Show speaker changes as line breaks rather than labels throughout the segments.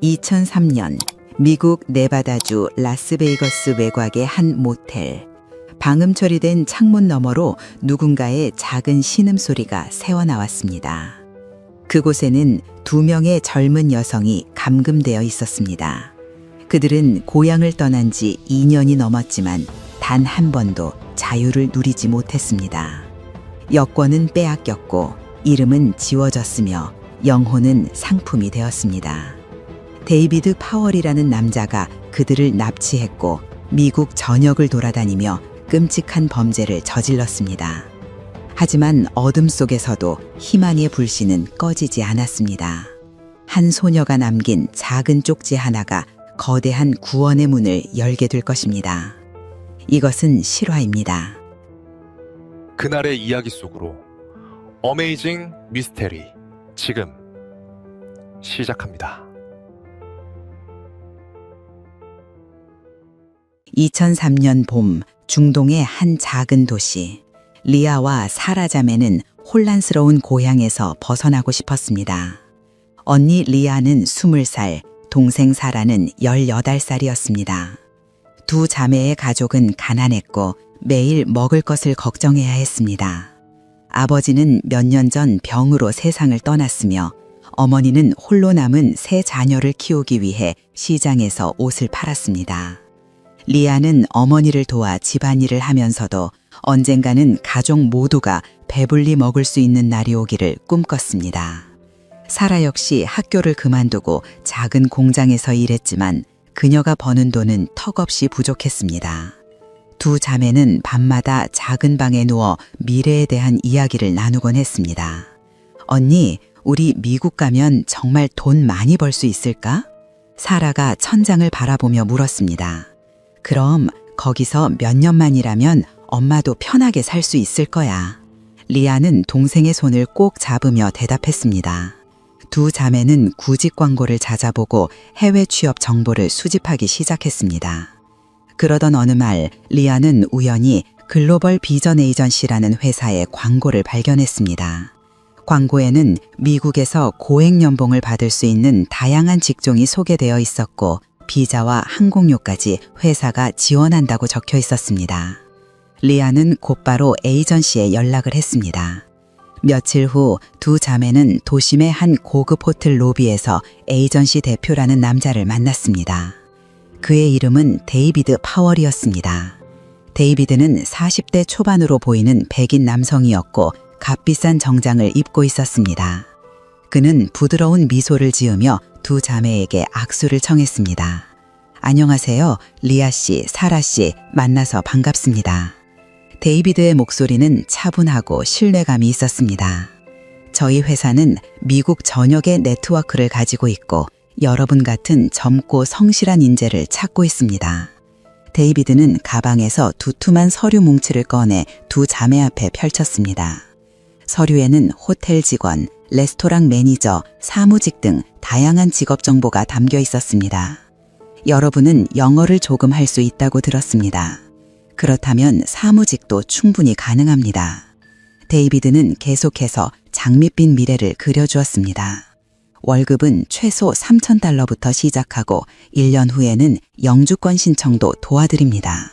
2003년 미국 네바다주 라스베이거스 외곽의 한 모텔. 방음 처리된 창문 너머로 누군가의 작은 신음소리가 새어나왔습니다. 그곳에는 2명의 젊은 여성이 감금되어 있었습니다. 그들은 고향을 떠난 지 2년이 넘었지만 단 한 번도 자유를 누리지 못했습니다. 여권은 빼앗겼고 이름은 지워졌으며 영혼은 상품이 되었습니다. 데이비드 파월이라는 남자가 그들을 납치했고 미국 전역을 돌아다니며 끔찍한 범죄를 저질렀습니다. 하지만 어둠 속에서도 희망의 불씨는 꺼지지 않았습니다. 한 소녀가 남긴 작은 쪽지 하나가 거대한 구원의 문을 열게 될 것입니다. 이것은 실화입니다.
그날의 이야기 속으로 어메이징 미스테리 지금 시작합니다.
2003년 봄 중동의 한 작은 도시. 리아와 사라 자매는 혼란스러운 고향에서 벗어나고 싶었습니다. 언니 리아는 20살, 동생 사라는 18살이었습니다. 두 자매의 가족은 가난했고 매일 먹을 것을 걱정해야 했습니다. 아버지는 몇 년 전 병으로 세상을 떠났으며 어머니는 홀로 남은 세 자녀를 키우기 위해 시장에서 옷을 팔았습니다. 리아는 어머니를 도와 집안일을 하면서도 언젠가는 가족 모두가 배불리 먹을 수 있는 날이 오기를 꿈꿨습니다. 사라 역시 학교를 그만두고 작은 공장에서 일했지만 그녀가 버는 돈은 턱없이 부족했습니다. 두 자매는 밤마다 작은 방에 누워 미래에 대한 이야기를 나누곤 했습니다. 언니, 우리 미국 가면 정말 돈 많이 벌 수 있을까? 사라가 천장을 바라보며 물었습니다. 그럼 거기서 몇 년만 일하면 엄마도 편하게 살 수 있을 거야. 리아는 동생의 손을 꼭 잡으며 대답했습니다. 두 자매는 구직 광고를 찾아보고 해외 취업 정보를 수집하기 시작했습니다. 그러던 어느 날 리아는 우연히 글로벌 비전 에이전시라는 회사의 광고를 발견했습니다. 광고에는 미국에서 고액 연봉을 받을 수 있는 다양한 직종이 소개되어 있었고 비자와 항공료까지 회사가 지원한다고 적혀 있었습니다. 리아는 곧바로 에이전시에 연락을 했습니다. 며칠 후 두 자매는 도심의 한 고급 호텔 로비에서 에이전시 대표라는 남자를 만났습니다. 그의 이름은 데이비드 파월이었습니다. 데이비드는 40대 초반으로 보이는 백인 남성이었고 값비싼 정장을 입고 있었습니다. 그는 부드러운 미소를 지으며 두 자매에게 악수를 청했습니다. 안녕하세요, 리아 씨, 사라 씨, 만나서 반갑습니다. 데이비드의 목소리는 차분하고 신뢰감이 있었습니다. 저희 회사는 미국 전역의 네트워크를 가지고 있고 여러분 같은 젊고 성실한 인재를 찾고 있습니다. 데이비드는 가방에서 두툼한 서류 뭉치를 꺼내 두 자매 앞에 펼쳤습니다. 서류에는 호텔 직원, 레스토랑 매니저, 사무직 등 다양한 직업 정보가 담겨 있었습니다. 여러분은 영어를 조금 할 수 있다고 들었습니다. 그렇다면 사무직도 충분히 가능합니다. 데이비드는 계속해서 장밋빛 미래를 그려주었습니다. 월급은 최소 $3,000부터 시작하고 1년 후에는 영주권 신청도 도와드립니다.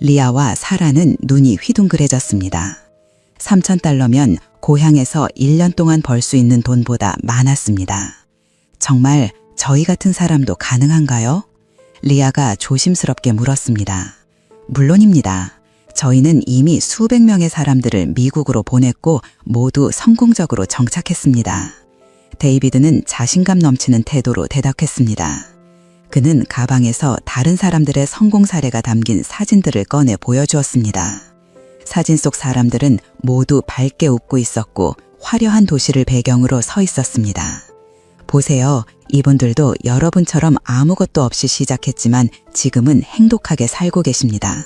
리아와 사라는 눈이 휘둥그레졌습니다. $3,000면 고향에서 1년 동안 벌 수 있는 돈보다 많았습니다. 정말 저희 같은 사람도 가능한가요? 리아가 조심스럽게 물었습니다. 물론입니다. 저희는 이미 수백 명의 사람들을 미국으로 보냈고 모두 성공적으로 정착했습니다. 데이비드는 자신감 넘치는 태도로 대답했습니다. 그는 가방에서 다른 사람들의 성공 사례가 담긴 사진들을 꺼내 보여주었습니다. 사진 속 사람들은 모두 밝게 웃고 있었고 화려한 도시를 배경으로 서 있었습니다. 보세요. 이분들도 여러분처럼 아무것도 없이 시작했지만 지금은 행복하게 살고 계십니다.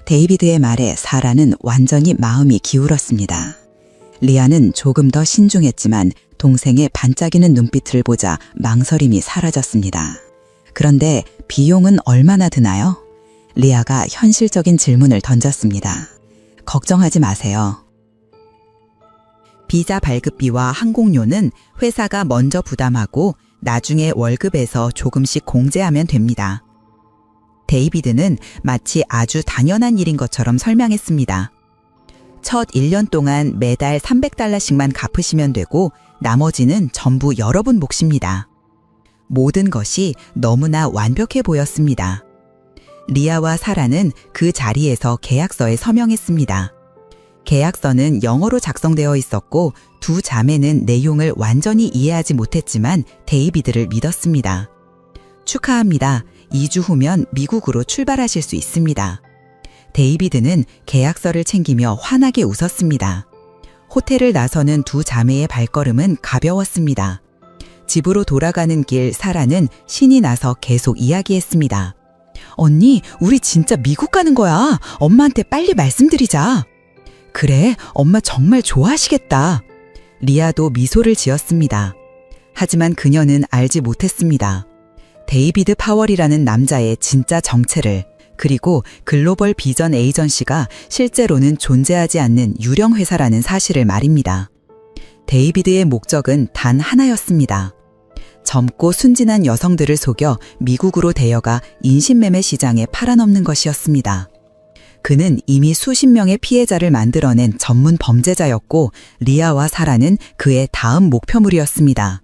데이비드의 말에 사라는 완전히 마음이 기울었습니다. 리아는 조금 더 신중했지만 동생의 반짝이는 눈빛을 보자 망설임이 사라졌습니다. 그런데 비용은 얼마나 드나요? 리아가 현실적인 질문을 던졌습니다. 걱정하지 마세요. 비자 발급비와 항공료는 회사가 먼저 부담하고 나중에 월급에서 조금씩 공제하면 됩니다. 데이비드는 마치 아주 당연한 일인 것처럼 설명했습니다. 첫 1년 동안 매달 $300씩만 갚으시면 되고 나머지는 전부 여러분 몫입니다. 모든 것이 너무나 완벽해 보였습니다. 리아와 사라는 그 자리에서 계약서에 서명했습니다. 계약서는 영어로 작성되어 있었고 두 자매는 내용을 완전히 이해하지 못했지만 데이비드를 믿었습니다. 축하합니다. 2주 후면 미국으로 출발하실 수 있습니다. 데이비드는 계약서를 챙기며 환하게 웃었습니다. 호텔을 나서는 두 자매의 발걸음은 가벼웠습니다. 집으로 돌아가는 길 사라는 신이 나서 계속 이야기했습니다. 언니, 우리 진짜 미국 가는 거야. 엄마한테 빨리 말씀드리자. 그래, 엄마 정말 좋아하시겠다. 리아도 미소를 지었습니다. 하지만 그녀는 알지 못했습니다. 데이비드 파월이라는 남자의 진짜 정체를, 그리고 글로벌 비전 에이전시가 실제로는 존재하지 않는 유령 회사라는 사실을 말입니다. 데이비드의 목적은 단 하나였습니다. 젊고 순진한 여성들을 속여 미국으로 데려가 인신매매 시장에 팔아넘는 것이었습니다. 그는 이미 수십 명의 피해자를 만들어낸 전문 범죄자였고 리아와 사라는 그의 다음 목표물이었습니다.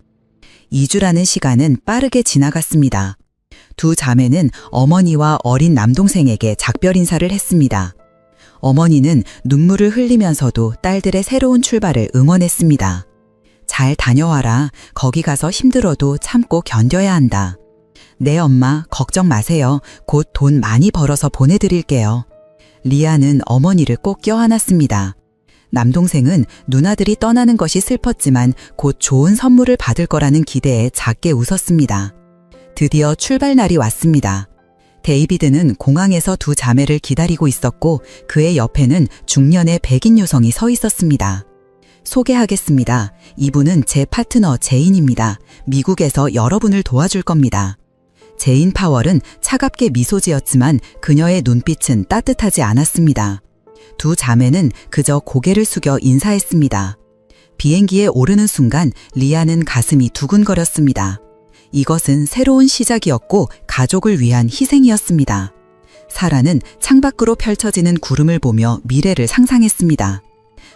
2주라는 시간은 빠르게 지나갔습니다. 두 자매는 어머니와 어린 남동생에게 작별 인사를 했습니다. 어머니는 눈물을 흘리면서도 딸들의 새로운 출발을 응원했습니다. 잘 다녀와라. 거기 가서 힘들어도 참고 견뎌야 한다. 네, 엄마, 걱정 마세요. 곧 돈 많이 벌어서 보내드릴게요. 리아는 어머니를 꼭 껴안았습니다. 남동생은 누나들이 떠나는 것이 슬펐지만 곧 좋은 선물을 받을 거라는 기대에 작게 웃었습니다. 드디어 출발 날이 왔습니다. 데이비드는 공항에서 두 자매를 기다리고 있었고 그의 옆에는 중년의 백인 여성이 서 있었습니다. 소개하겠습니다. 이분은 제 파트너 제인입니다. 미국에서 여러분을 도와줄 겁니다. 제인 파월은 차갑게 미소 지었지만 그녀의 눈빛은 따뜻하지 않았습니다. 두 자매는 그저 고개를 숙여 인사했습니다. 비행기에 오르는 순간 리아는 가슴이 두근거렸습니다. 이것은 새로운 시작이었고 가족을 위한 희생이었습니다. 사라는 창밖으로 펼쳐지는 구름을 보며 미래를 상상했습니다.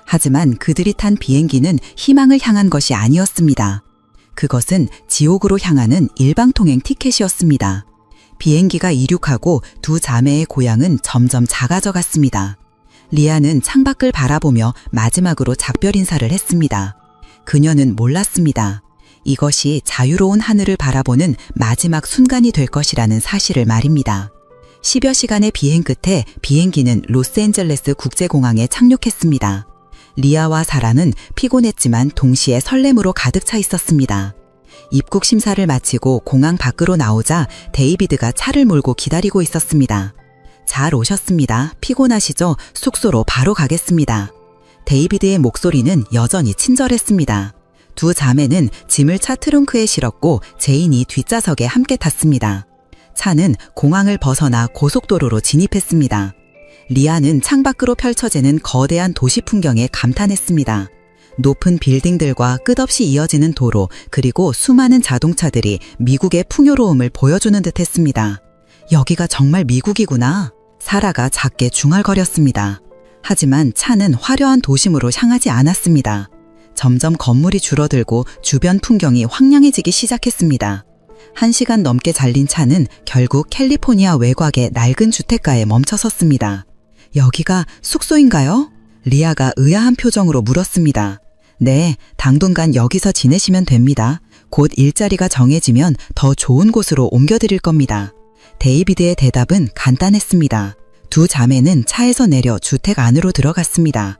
하지만 그들이 탄 비행기는 희망을 향한 것이 아니었습니다. 그것은 지옥으로 향하는 일방통행 티켓이었습니다. 비행기가 이륙하고 두 자매의 고향은 점점 작아져 갔습니다. 리아는 창밖을 바라보며 마지막으로 작별 인사를 했습니다. 그녀는 몰랐습니다. 이것이 자유로운 하늘을 바라보는 마지막 순간이 될 것이라는 사실을 말입니다. 10여 시간의 비행 끝에 비행기는 로스앤젤레스 국제공항에 착륙했습니다. 리아와 사라는 피곤했지만 동시에 설렘으로 가득 차 있었습니다. 입국 심사를 마치고 공항 밖으로 나오자 데이비드가 차를 몰고 기다리고 있었습니다. 잘 오셨습니다. 피곤하시죠? 숙소로 바로 가겠습니다. 데이비드의 목소리는 여전히 친절했습니다. 두 자매는 짐을 차 트렁크에 실었고 제인이 뒷좌석에 함께 탔습니다. 차는 공항을 벗어나 고속도로로 진입했습니다. 리아는 창밖으로 펼쳐지는 거대한 도시 풍경에 감탄했습니다. 높은 빌딩들과 끝없이 이어지는 도로 그리고 수많은 자동차들이 미국의 풍요로움을 보여주는 듯했습니다. 여기가 정말 미국이구나. 사라가 작게 중얼거렸습니다. 하지만 차는 화려한 도심으로 향하지 않았습니다. 점점 건물이 줄어들고 주변 풍경이 황량해지기 시작했습니다. 1시간 넘게 달린 차는 결국 캘리포니아 외곽의 낡은 주택가에 멈춰섰습니다. 여기가 숙소인가요? 리아가 의아한 표정으로 물었습니다. 네, 당분간 여기서 지내시면 됩니다. 곧 일자리가 정해지면 더 좋은 곳으로 옮겨드릴 겁니다. 데이비드의 대답은 간단했습니다. 두 자매는 차에서 내려 주택 안으로 들어갔습니다.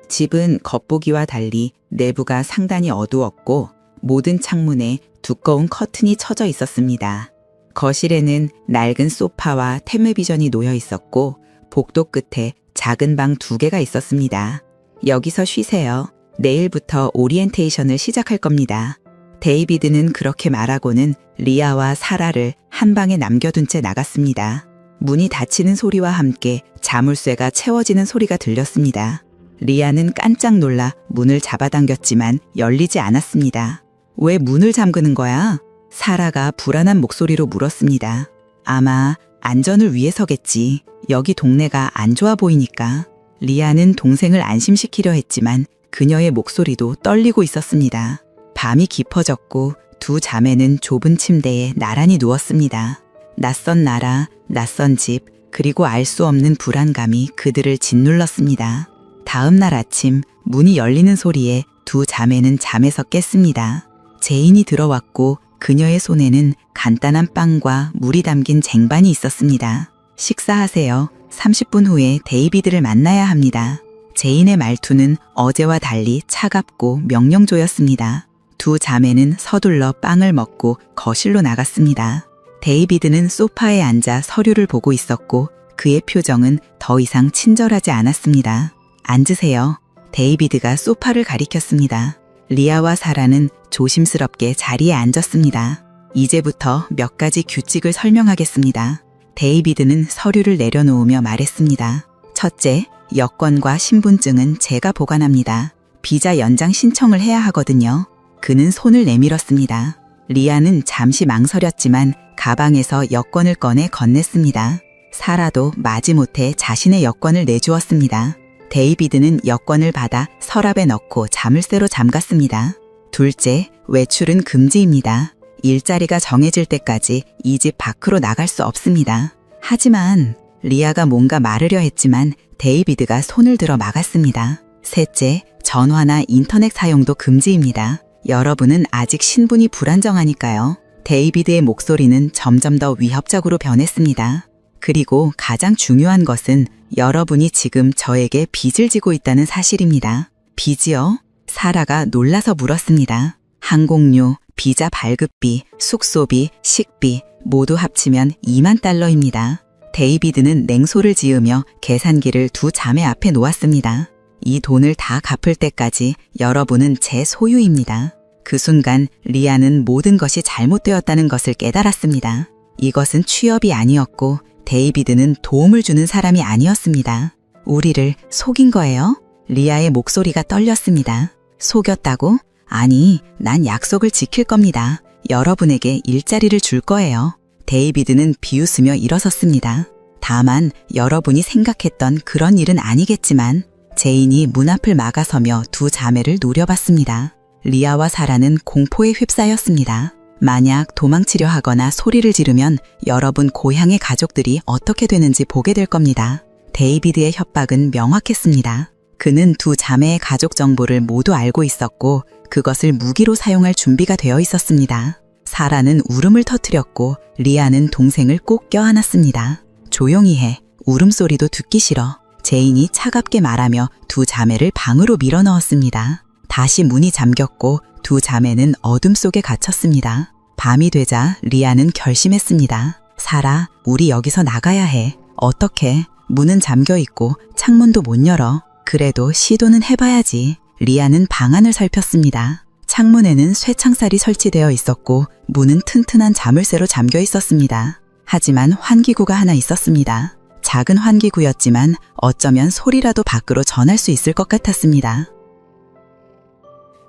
집은 겉보기와 달리 내부가 상당히 어두웠고 모든 창문에 두꺼운 커튼이 쳐져 있었습니다. 거실에는 낡은 소파와 텔레비전이 놓여 있었고 복도 끝에 작은 방 2개가 있었습니다. 여기서 쉬세요. 내일부터 오리엔테이션을 시작할 겁니다. 데이비드는 그렇게 말하고는 리아와 사라를 한 방에 남겨둔 채 나갔습니다. 문이 닫히는 소리와 함께 자물쇠가 채워지는 소리가 들렸습니다. 리아는 깜짝 놀라 문을 잡아당겼지만 열리지 않았습니다. 왜 문을 잠그는 거야? 사라가 불안한 목소리로 물었습니다. 아마 안전을 위해서겠지. 여기 동네가 안 좋아 보이니까. 리아는 동생을 안심시키려 했지만 그녀의 목소리도 떨리고 있었습니다. 밤이 깊어졌고 두 자매는 좁은 침대에 나란히 누웠습니다. 낯선 나라, 낯선 집, 그리고 알 수 없는 불안감이 그들을 짓눌렀습니다. 다음 날 아침 문이 열리는 소리에 두 자매는 잠에서 깼습니다. 제인이 들어왔고 그녀의 손에는 간단한 빵과 물이 담긴 쟁반이 있었습니다. 식사하세요. 30분 후에 데이비드를 만나야 합니다. 제인의 말투는 어제와 달리 차갑고 명령조였습니다. 두 자매는 서둘러 빵을 먹고 거실로 나갔습니다. 데이비드는 소파에 앉아 서류를 보고 있었고 그의 표정은 더 이상 친절하지 않았습니다. 앉으세요. 데이비드가 소파를 가리켰습니다. 리아와 사라는 조심스럽게 자리에 앉았습니다. 이제부터 몇 가지 규칙을 설명하겠습니다. 데이비드는 서류를 내려놓으며 말했습니다. 첫째, 여권과 신분증은 제가 보관합니다. 비자 연장 신청을 해야 하거든요. 그는 손을 내밀었습니다. 리아는 잠시 망설였지만 가방에서 여권을 꺼내 건넸습니다. 사라도 마지못해 자신의 여권을 내주었습니다. 데이비드는 여권을 받아 서랍에 넣고 자물쇠로 잠갔습니다. 둘째, 외출은 금지입니다. 일자리가 정해질 때까지 이 집 밖으로 나갈 수 없습니다. 하지만 리아가 뭔가 말으려 했지만 데이비드가 손을 들어 막았습니다. 셋째, 전화나 인터넷 사용도 금지입니다. 여러분은 아직 신분이 불안정하니까요. 데이비드의 목소리는 점점 더 위협적으로 변했습니다. 그리고 가장 중요한 것은 여러분이 지금 저에게 빚을 지고 있다는 사실입니다. 빚이요? 사라가 놀라서 물었습니다. 항공료, 비자 발급비, 숙소비, 식비 모두 합치면 2만 달러입니다. 데이비드는 냉소를 지으며 계산기를 두 자매 앞에 놓았습니다. 이 돈을 다 갚을 때까지 여러분은 제 소유입니다. 그 순간 리아는 모든 것이 잘못되었다는 것을 깨달았습니다. 이것은 취업이 아니었고 데이비드는 도움을 주는 사람이 아니었습니다. 우리를 속인 거예요? 리아의 목소리가 떨렸습니다. 속였다고? 아니, 난 약속을 지킬 겁니다. 여러분에게 일자리를 줄 거예요. 데이비드는 비웃으며 일어섰습니다. 다만 여러분이 생각했던 그런 일은 아니겠지만 제인이 문 앞을 막아서며 두 자매를 노려봤습니다. 리아와 사라는 공포에 휩싸였습니다. 만약 도망치려 하거나 소리를 지르면 여러분 고향의 가족들이 어떻게 되는지 보게 될 겁니다. 데이비드의 협박은 명확했습니다. 그는 두 자매의 가족 정보를 모두 알고 있었고 그것을 무기로 사용할 준비가 되어 있었습니다. 사라는 울음을 터뜨렸고 리아는 동생을 꼭 껴안았습니다. 조용히 해. 울음소리도 듣기 싫어. 제인이 차갑게 말하며 두 자매를 방으로 밀어넣었습니다. 다시 문이 잠겼고 두 자매는 어둠 속에 갇혔습니다. 밤이 되자 리아는 결심했습니다. 사라, 우리 여기서 나가야 해. 어떻게? 문은 잠겨 있고 창문도 못 열어. 그래도 시도는 해봐야지. 리아는 방안을 살폈습니다. 창문에는 쇠창살이 설치되어 있었고 문은 튼튼한 자물쇠로 잠겨 있었습니다. 하지만 환기구가 하나 있었습니다. 작은 환기구였지만 어쩌면 소리라도 밖으로 전할 수 있을 것 같았습니다.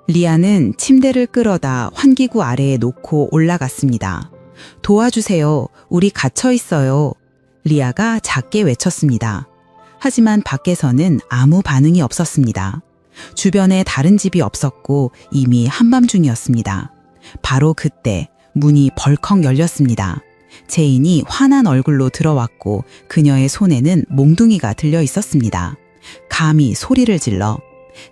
리아는 침대를 끌어다 환기구 아래에 놓고 올라갔습니다. 도와주세요. 우리 갇혀 있어요. 리아가 작게 외쳤습니다. 하지만 밖에서는 아무 반응이 없었습니다. 주변에 다른 집이 없었고 이미 한밤중이었습니다. 바로 그때 문이 벌컥 열렸습니다. 제인이 화난 얼굴로 들어왔고 그녀의 손에는 몽둥이가 들려 있었습니다. 감히 소리를 질러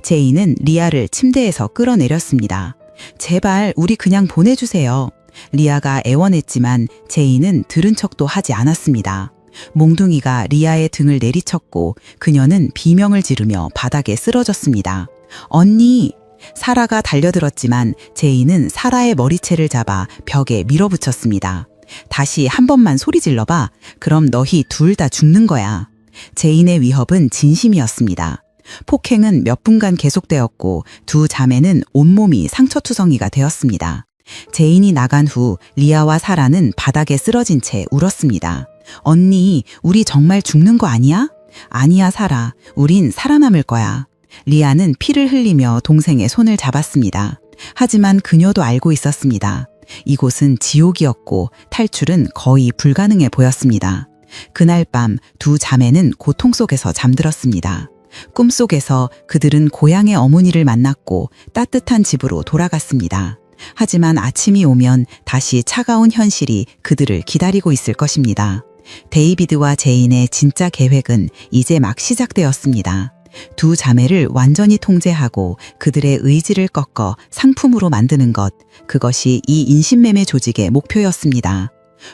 제인은 리아를 침대에서 끌어내렸습니다. 제발 우리 그냥 보내주세요. 리아가 애원했지만 제인은 들은 척도 하지 않았습니다. 몽둥이가 리아의 등을 내리쳤고 그녀는 비명을 지르며 바닥에 쓰러졌습니다. 언니! 사라가 달려들었지만 제인은 사라의 머리채를 잡아 벽에 밀어붙였습니다. 다시 한 번만 소리 질러봐. 그럼 너희 둘 다 죽는 거야. 제인의 위협은 진심이었습니다. 폭행은 몇 분간 계속되었고 두 자매는 온몸이 상처투성이가 되었습니다. 제인이 나간 후 리아와 사라는 바닥에 쓰러진 채 울었습니다. 언니, 우리 정말 죽는 거 아니야? 아니야, 사라. 우린 살아남을 거야. 리아는 피를 흘리며 동생의 손을 잡았습니다. 하지만 그녀도 알고 있었습니다. 이곳은 지옥이었고 탈출은 거의 불가능해 보였습니다. 그날 밤 두 자매는 고통 속에서 잠들었습니다. 꿈속에서 그들은 고향의 어머니를 만났고 따뜻한 집으로 돌아갔습니다. 하지만 아침이 오면 다시 차가운 현실이 그들을 기다리고 있을 것입니다. 데이비드와 제인의 진짜 계획은 이제 막 시작되었습니다. 두 자매를 완전히 통제하고 그들의 의지를 꺾어 상품으로 만드는 것, 그것이 이 인신매매 조직의 목표였습니다.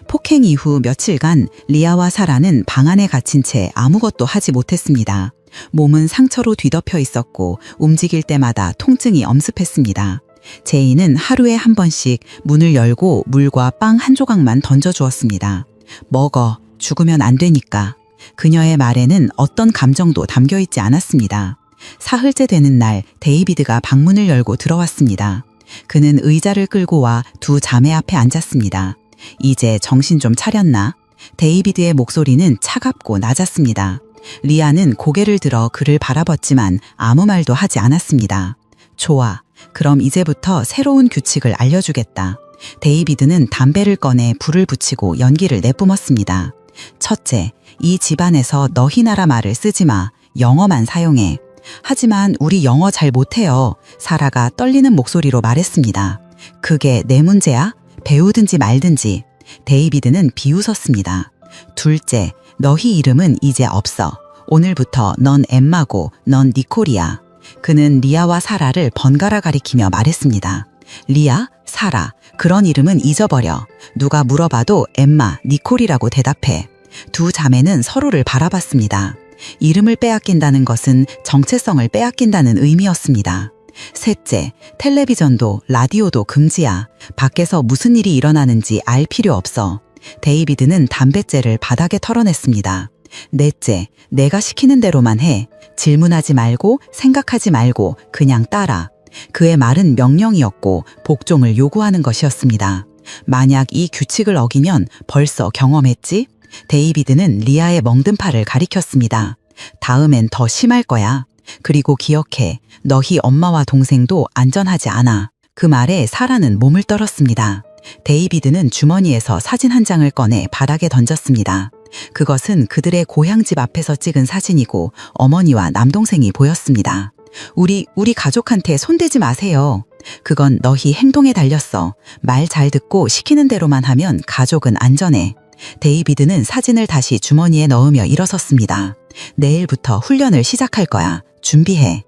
폭행 이후 며칠간 리아와 사라는 방 안에 갇힌 채 아무것도 하지 못했습니다. 몸은 상처로 뒤덮여 있었고 움직일 때마다 통증이 엄습했습니다. 제인은 하루에 한 번씩 문을 열고 물과 빵 한 조각만 던져주었습니다. 먹어, 죽으면 안 되니까. 그녀의 말에는 어떤 감정도 담겨있지 않았습니다. 사흘째 되는 날 데이비드가 방문을 열고 들어왔습니다. 그는 의자를 끌고 와 두 자매 앞에 앉았습니다. 이제 정신 좀 차렸나? 데이비드의 목소리는 차갑고 낮았습니다. 리아는 고개를 들어 그를 바라봤지만 아무 말도 하지 않았습니다. 좋아. 그럼 이제부터 새로운 규칙을 알려주겠다. 데이비드는 담배를 꺼내 불을 붙이고 연기를 내뿜었습니다. 첫째, 이 집안에서 너희 나라 말을 쓰지 마. 영어만 사용해. 하지만 우리 영어 잘 못해요. 사라가 떨리는 목소리로 말했습니다. 그게 내 문제야? 배우든지 말든지. 데이비드는 비웃었습니다. 둘째, 너희 이름은 이제 없어. 오늘부터 넌 엠마고 넌 니콜이야. 그는 리아와 사라를 번갈아 가리키며 말했습니다. 리아, 사라, 그런 이름은 잊어버려. 누가 물어봐도 엠마, 니콜이라고 대답해. 두 자매는 서로를 바라봤습니다. 이름을 빼앗긴다는 것은 정체성을 빼앗긴다는 의미였습니다. 셋째, 텔레비전도 라디오도 금지야. 밖에서 무슨 일이 일어나는지 알 필요 없어. 데이비드는 담뱃재를 바닥에 털어냈습니다. 넷째, 내가 시키는 대로만 해. 질문하지 말고 생각하지 말고 그냥 따라. 그의 말은 명령이었고 복종을 요구하는 것이었습니다. 만약 이 규칙을 어기면 벌써 경험했지? 데이비드는 리아의 멍든 팔을 가리켰습니다. 다음엔 더 심할 거야. 그리고 기억해. 너희 엄마와 동생도 안전하지 않아. 그 말에 사라는 몸을 떨었습니다. 데이비드는 주머니에서 사진 한 장을 꺼내 바닥에 던졌습니다. 그것은 그들의 고향집 앞에서 찍은 사진이고 어머니와 남동생이 보였습니다. 우리 가족한테 손대지 마세요. 그건 너희 행동에 달렸어. 말 잘 듣고 시키는 대로만 하면 가족은 안전해. 데이비드는 사진을 다시 주머니에 넣으며 일어섰습니다. 내일부터 훈련을 시작할 거야. 준비해.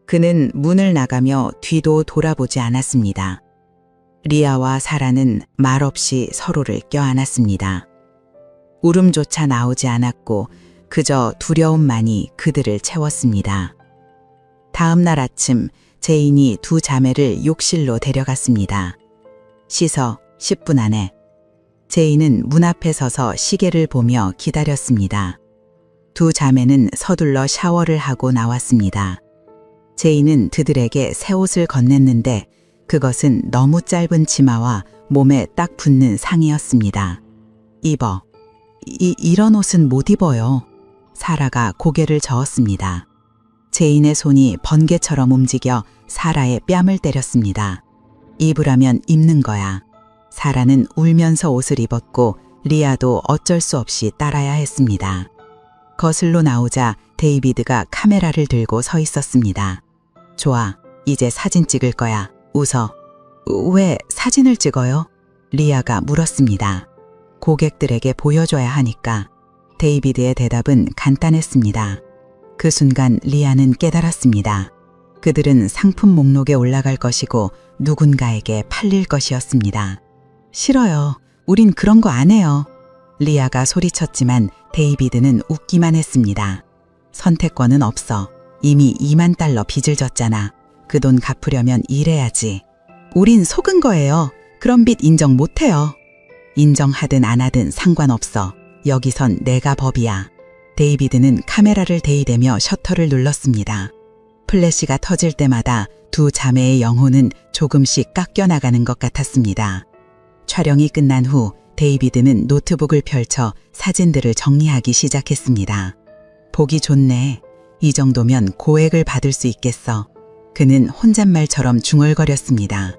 그는 문을 나가며 뒤도 돌아보지 않았습니다. 리아와 사라는 말없이 서로를 껴안았습니다. 울음조차 나오지 않았고 그저 두려움만이 그들을 채웠습니다. 다음 날 아침 제인이 두 자매를 욕실로 데려갔습니다. 씻어 10분 안에. 제인은 문 앞에 서서 시계를 보며 기다렸습니다. 두 자매는 서둘러 샤워를 하고 나왔습니다. 제인은 그들에게 새 옷을 건넸는데 그것은 너무 짧은 치마와 몸에 딱 붙는 상의였습니다. 입어. 이런 옷은 못 입어요. 사라가 고개를 저었습니다. 제인의 손이 번개처럼 움직여 사라의 뺨을 때렸습니다. 입으라면 입는 거야. 사라는 울면서 옷을 입었고 리아도 어쩔 수 없이 따라야 했습니다. 거슬로 나오자 데이비드가 카메라를 들고 서 있었습니다. 좋아, 이제 사진 찍을 거야. 웃어. 왜 사진을 찍어요? 리아가 물었습니다. 고객들에게 보여줘야 하니까. 데이비드의 대답은 간단했습니다. 그 순간 리아는 깨달았습니다. 그들은 상품 목록에 올라갈 것이고 누군가에게 팔릴 것이었습니다. 싫어요. 우린 그런 거 안 해요. 리아가 소리쳤지만 데이비드는 웃기만 했습니다. 선택권은 없어. 이미 2만 달러 빚을 졌잖아. 그 돈 갚으려면 일해야지. 우린 속은 거예요. 그런 빚 인정 못해요. 인정하든 안 하든 상관없어. 여기선 내가 법이야. 데이비드는 카메라를 대이대며 셔터를 눌렀습니다. 플래시가 터질 때마다 두 자매의 영혼은 조금씩 깎여나가는 것 같았습니다. 촬영이 끝난 후 데이비드는 노트북을 펼쳐 사진들을 정리하기 시작했습니다. 보기 좋네. 이 정도면 고액을 받을 수 있겠어. 그는 혼잣말처럼 중얼거렸습니다.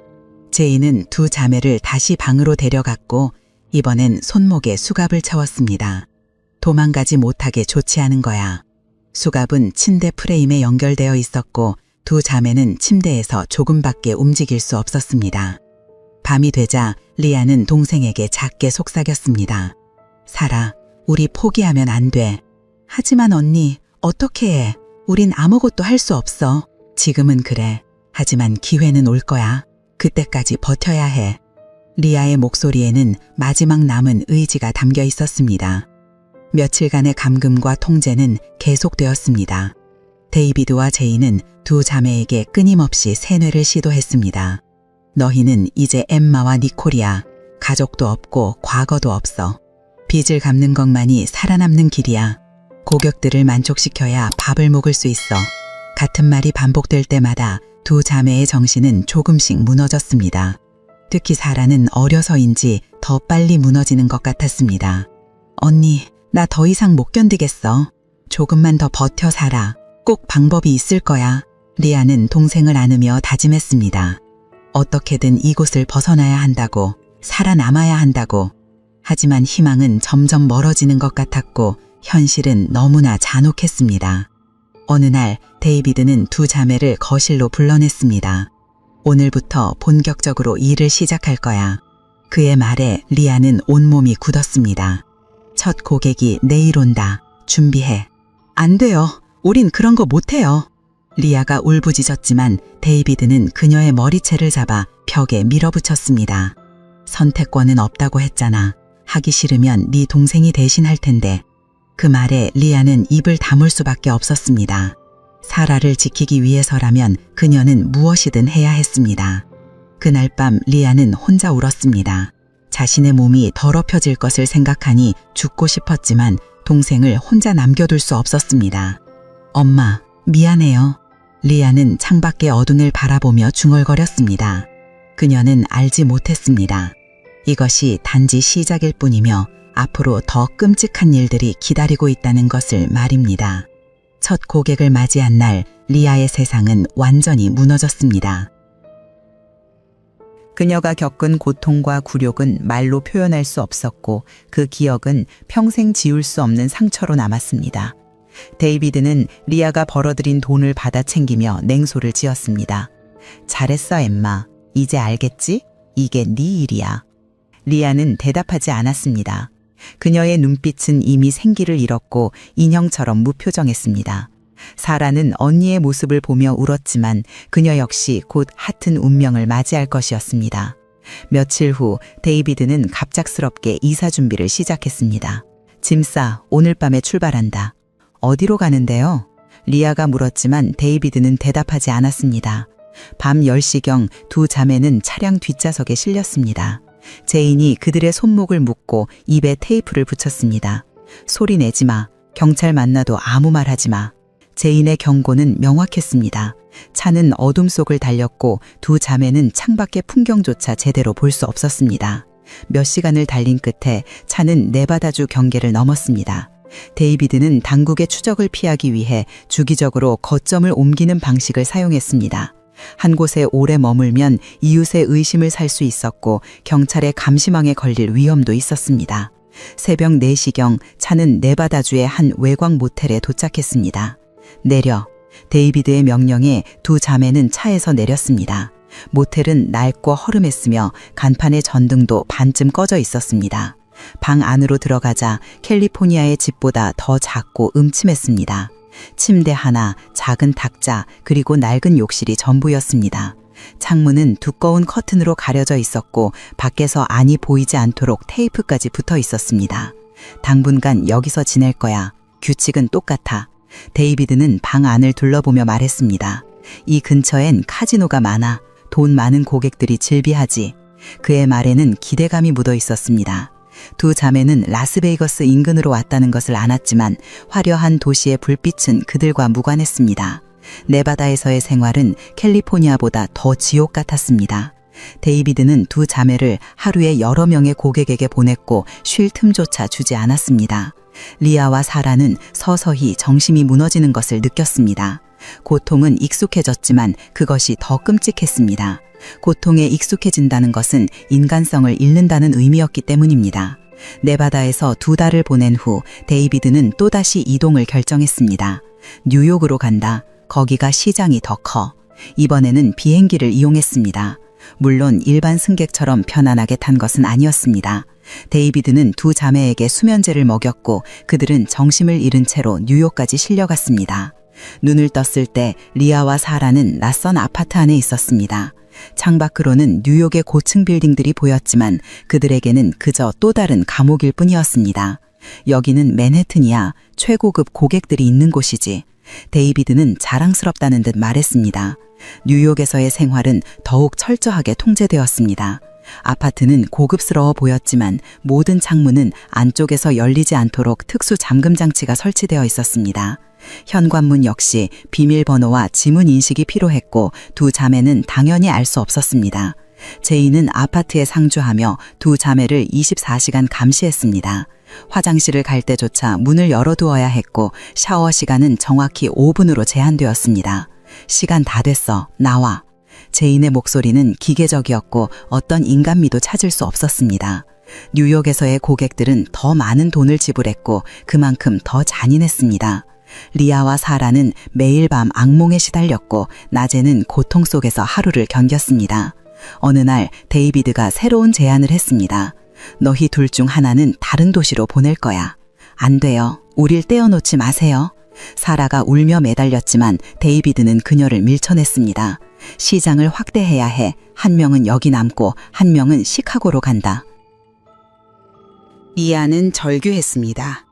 제이는 두 자매를 다시 방으로 데려갔고 이번엔 손목에 수갑을 채웠습니다. 도망가지 못하게 조치하는 거야. 수갑은 침대 프레임에 연결되어 있었고 두 자매는 침대에서 조금밖에 움직일 수 없었습니다. 밤이 되자 리아는 동생에게 작게 속삭였습니다. 사라, 우리 포기하면 안 돼. 하지만 언니, 어떻게 해? 우린 아무것도 할 수 없어. 지금은 그래. 하지만 기회는 올 거야. 그때까지 버텨야 해. 리아의 목소리에는 마지막 남은 의지가 담겨 있었습니다. 며칠간의 감금과 통제는 계속되었습니다. 데이비드와 제이는 두 자매에게 끊임없이 세뇌를 시도했습니다. 너희는 이제 엠마와 니콜이야. 가족도 없고 과거도 없어. 빚을 갚는 것만이 살아남는 길이야. 고객들을 만족시켜야 밥을 먹을 수 있어. 같은 말이 반복될 때마다 두 자매의 정신은 조금씩 무너졌습니다. 특히 사라는 어려서인지 더 빨리 무너지는 것 같았습니다. 언니, 나 더 이상 못 견디겠어. 조금만 더 버텨 살아. 꼭 방법이 있을 거야. 리아는 동생을 안으며 다짐했습니다. 어떻게든 이곳을 벗어나야 한다고, 살아남아야 한다고. 하지만 희망은 점점 멀어지는 것 같았고 현실은 너무나 잔혹했습니다. 어느 날 데이비드는 두 자매를 거실로 불러냈습니다. 오늘부터 본격적으로 일을 시작할 거야. 그의 말에 리아는 온몸이 굳었습니다. 첫 고객이 내일 온다. 준비해. 안 돼요. 우린 그런 거 못해요. 리아가 울부짖었지만 데이비드는 그녀의 머리채를 잡아 벽에 밀어붙였습니다. 선택권은 없다고 했잖아. 하기 싫으면 네 동생이 대신 할 텐데. 그 말에 리아는 입을 다물 수밖에 없었습니다. 사라를 지키기 위해서라면 그녀는 무엇이든 해야 했습니다. 그날 밤 리아는 혼자 울었습니다. 자신의 몸이 더럽혀질 것을 생각하니 죽고 싶었지만 동생을 혼자 남겨둘 수 없었습니다. 엄마, 미안해요. 리아는 창밖의 어둠을 바라보며 중얼거렸습니다. 그녀는 알지 못했습니다. 이것이 단지 시작일 뿐이며 앞으로 더 끔찍한 일들이 기다리고 있다는 것을 말입니다. 첫 고객을 맞이한 날 리아의 세상은 완전히 무너졌습니다. 그녀가 겪은 고통과 굴욕은 말로 표현할 수 없었고 그 기억은 평생 지울 수 없는 상처로 남았습니다. 데이비드는 리아가 벌어들인 돈을 받아 챙기며 냉소를 지었습니다. 잘했어, 엠마. 이제 알겠지? 이게 네 일이야. 리아는 대답하지 않았습니다. 그녀의 눈빛은 이미 생기를 잃었고 인형처럼 무표정했습니다. 사라는 언니의 모습을 보며 울었지만 그녀 역시 곧 같은 운명을 맞이할 것이었습니다. 며칠 후 데이비드는 갑작스럽게 이사 준비를 시작했습니다. 짐 싸, 오늘 밤에 출발한다. 어디로 가는데요? 리아가 물었지만 데이비드는 대답하지 않았습니다. 밤 10시경 두 자매는 차량 뒷좌석에 실렸습니다. 제인이 그들의 손목을 묶고 입에 테이프를 붙였습니다. 소리 내지 마. 경찰 만나도 아무 말 하지 마. 제인의 경고는 명확했습니다. 차는 어둠 속을 달렸고 두 자매는 창밖의 풍경조차 제대로 볼 수 없었습니다. 몇 시간을 달린 끝에 차는 네바다주 경계를 넘었습니다. 데이비드는 당국의 추적을 피하기 위해 주기적으로 거점을 옮기는 방식을 사용했습니다. 한 곳에 오래 머물면 이웃의 의심을 살 수 있었고 경찰의 감시망에 걸릴 위험도 있었습니다. 새벽 4시경 차는 네바다주의 한 외곽 모텔에 도착했습니다. 내려. 데이비드의 명령에 두 자매는 차에서 내렸습니다. 모텔은 낡고 허름했으며 간판의 전등도 반쯤 꺼져 있었습니다. 방 안으로 들어가자 캘리포니아의 집보다 더 작고 음침했습니다. 침대 하나, 작은 탁자, 그리고 낡은 욕실이 전부였습니다. 창문은 두꺼운 커튼으로 가려져 있었고 밖에서 안이 보이지 않도록 테이프까지 붙어 있었습니다. 당분간 여기서 지낼 거야. 규칙은 똑같아. 데이비드는 방 안을 둘러보며 말했습니다. 이 근처엔 카지노가 많아. 돈 많은 고객들이 즐비하지. 그의 말에는 기대감이 묻어 있었습니다. 두 자매는 라스베이거스 인근으로 왔다는 것을 알았지만 화려한 도시의 불빛은 그들과 무관했습니다. 네바다에서의 생활은 캘리포니아보다 더 지옥 같았습니다. 데이비드는 두 자매를 하루에 여러 명의 고객에게 보냈고 쉴 틈조차 주지 않았습니다. 리아와 사라는 서서히 정신이 무너지는 것을 느꼈습니다. 고통은 익숙해졌지만 그것이 더 끔찍했습니다. 고통에 익숙해진다는 것은 인간성을 잃는다는 의미였기 때문입니다. 네바다에서 2달을 보낸 후 데이비드는 또다시 이동을 결정했습니다. 뉴욕으로 간다. 거기가 시장이 더 커. 이번에는 비행기를 이용했습니다. 물론 일반 승객처럼 편안하게 탄 것은 아니었습니다. 데이비드는 2 자매에게 수면제를 먹였고 그들은 정신을 잃은 채로 뉴욕까지 실려갔습니다. 눈을 떴을 때 리아와 사라는 낯선 아파트 안에 있었습니다. 창밖으로는 뉴욕의 고층 빌딩들이 보였지만 그들에게는 그저 또 다른 감옥일 뿐이었습니다. 여기는 맨해튼이야. 최고급 고객들이 있는 곳이지. 데이비드는 자랑스럽다는 듯 말했습니다. 뉴욕에서의 생활은 더욱 철저하게 통제되었습니다. 아파트는 고급스러워 보였지만 모든 창문은 안쪽에서 열리지 않도록 특수 잠금 장치가 설치되어 있었습니다. 현관문 역시 비밀번호와 지문 인식이 필요했고 2 자매는 당연히 알 수 없었습니다. 제이는 아파트에 상주하며 2 자매를 24시간 감시했습니다. 화장실을 갈 때조차 문을 열어두어야 했고 샤워 시간은 정확히 5분으로 제한되었습니다. 시간 다 됐어. 나와. 제인의 목소리는 기계적이었고 어떤 인간미도 찾을 수 없었습니다. 뉴욕에서의 고객들은 더 많은 돈을 지불했고 그만큼 더 잔인했습니다. 리아와 사라는 매일 밤 악몽에 시달렸고 낮에는 고통 속에서 하루를 견뎠습니다. 어느 날 데이비드가 새로운 제안을 했습니다. 너희 둘 중 하나는 다른 도시로 보낼 거야. 안 돼요. 우릴 떼어놓지 마세요. 사라가 울며 매달렸지만 데이비드는 그녀를 밀쳐냈습니다. 시장을 확대해야 해. 한 명은 여기 남고 한 명은 시카고로 간다.
리아는 절규했습니다.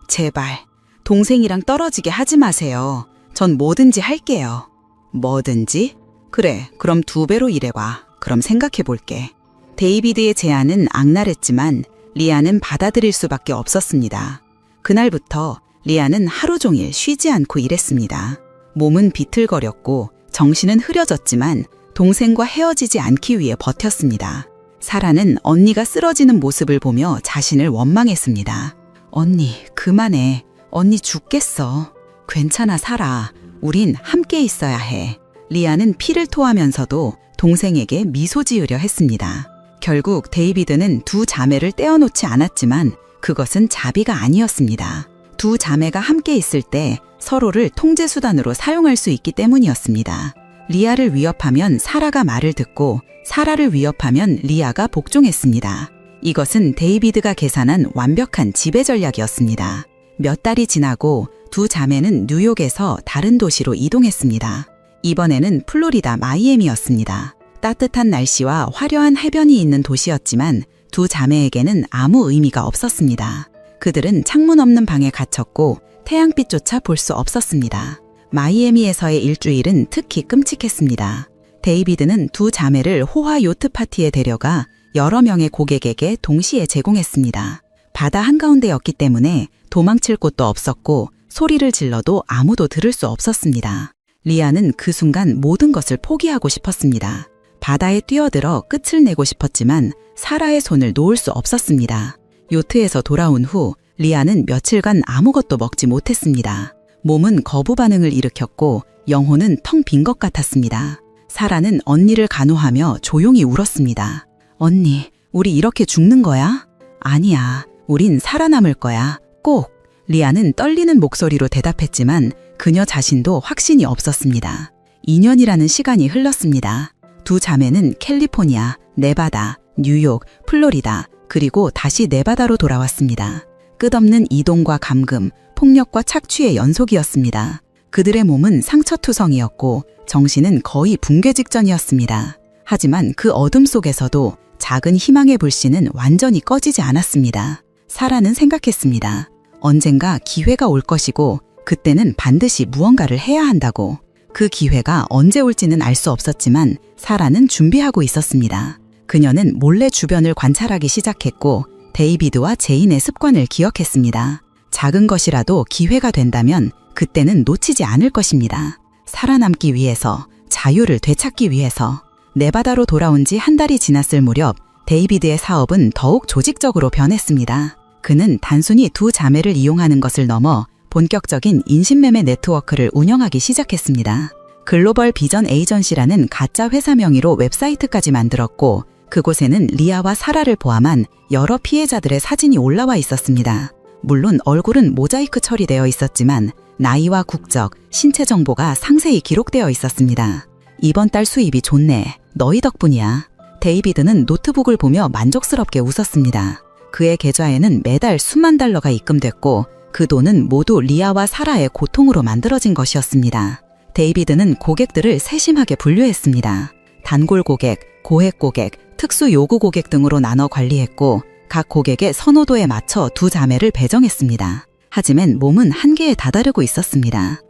제발 동생이랑 떨어지게 하지 마세요. 전 뭐든지 할게요. 뭐든지? 그래, 그럼 2배로 일해봐. 그럼 생각해볼게. 데이비드의 제안은 악랄했지만 리아는 받아들일 수밖에 없었습니다. 그날부터 리아는 하루 종일 쉬지 않고 일했습니다. 몸은 비틀거렸고 정신은 흐려졌지만 동생과 헤어지지 않기 위해 버텼습니다. 사라는 언니가 쓰러지는 모습을 보며 자신을 원망했습니다. 언니, 그만해. 언니 죽겠어. 괜찮아, 사라. 우린 함께 있어야 해. 리아는 피를 토하면서도 동생에게 미소 지으려 했습니다. 결국 데이비드는 2 자매를 떼어놓지 않았지만 그것은 자비가 아니었습니다. 2 자매가 함께 있을 때 서로를 통제수단으로 사용할 수 있기 때문이었습니다. 리아를 위협하면 사라가 말을 듣고 사라를 위협하면 리아가 복종했습니다. 이것은 데이비드가 계산한 완벽한 지배 전략이었습니다. 몇 달이 지나고 2 자매는 뉴욕에서 다른 도시로 이동했습니다. 이번에는 플로리다 마이애미였습니다. 따뜻한 날씨와 화려한 해변이 있는 도시였지만 2 자매에게는 아무 의미가 없었습니다. 그들은 창문 없는 방에 갇혔고 태양빛조차 볼 수 없었습니다. 마이애미에서의 일주일은 특히 끔찍했습니다. 데이비드는 2 자매를 호화 요트 파티에 데려가 여러 명의 고객에게 동시에 제공했습니다. 바다 한가운데였기 때문에 도망칠 곳도 없었고 소리를 질러도 아무도 들을 수 없었습니다. 리아는 그 순간 모든 것을 포기하고 싶었습니다. 바다에 뛰어들어 끝을 내고 싶었지만 사라의 손을 놓을 수 없었습니다. 요트에서 돌아온 후 리아는 며칠간 아무것도 먹지 못했습니다. 몸은 거부 반응을 일으켰고 영혼은 텅 빈 것 같았습니다. 사라는 언니를 간호하며 조용히 울었습니다. 언니, 우리 이렇게 죽는 거야? 아니야. 우린 살아남을 거야. 꼭. 리아는 떨리는 목소리로 대답했지만 그녀 자신도 확신이 없었습니다. 2년이라는 시간이 흘렀습니다. 2 자매는 캘리포니아, 네바다, 뉴욕, 플로리다, 그리고 다시 네바다로 돌아왔습니다. 끝없는 이동과 감금, 폭력과 착취의 연속이었습니다. 그들의 몸은 상처투성이었고 정신은 거의 붕괴 직전이었습니다. 하지만 그 어둠 속에서도 작은 희망의 불씨는 완전히 꺼지지 않았습니다. 사라는 생각했습니다. 언젠가 기회가 올 것이고 그때는 반드시 무언가를 해야 한다고. 그 기회가 언제 올지는 알 수 없었지만 사라는 준비하고 있었습니다. 그녀는 몰래 주변을 관찰하기 시작했고 데이비드와 제인의 습관을 기억했습니다. 작은 것이라도 기회가 된다면 그때는 놓치지 않을 것입니다. 살아남기 위해서, 자유를 되찾기 위해서. 네바다로 돌아온 지 1달이 지났을 무렵 데이비드의 사업은 더욱 조직적으로 변했습니다. 그는 단순히 2 자매를 이용하는 것을 넘어 본격적인 인신매매 네트워크를 운영하기 시작했습니다. 글로벌 비전 에이전시라는 가짜 회사 명의로 웹사이트까지 만들었고 그곳에는 리아와 사라를 포함한 여러 피해자들의 사진이 올라와 있었습니다. 물론 얼굴은 모자이크 처리되어 있었지만 나이와 국적, 신체 정보가 상세히 기록되어 있었습니다. 이번 달 수입이 좋네. 너희 덕분이야. 데이비드는 노트북을 보며 만족스럽게 웃었습니다. 그의 계좌에는 매달 수만 달러가 입금됐고 그 돈은 모두 리아와 사라의 고통으로 만들어진 것이었습니다. 데이비드는 고객들을 세심하게 분류했습니다. 단골 고객, 고액 고객, 특수 요구 고객 등으로 나눠 관리했고 각 고객의 선호도에 맞춰 두 자매를 배정했습니다. 하지만 몸은 한계에 다다르고 있었습니다.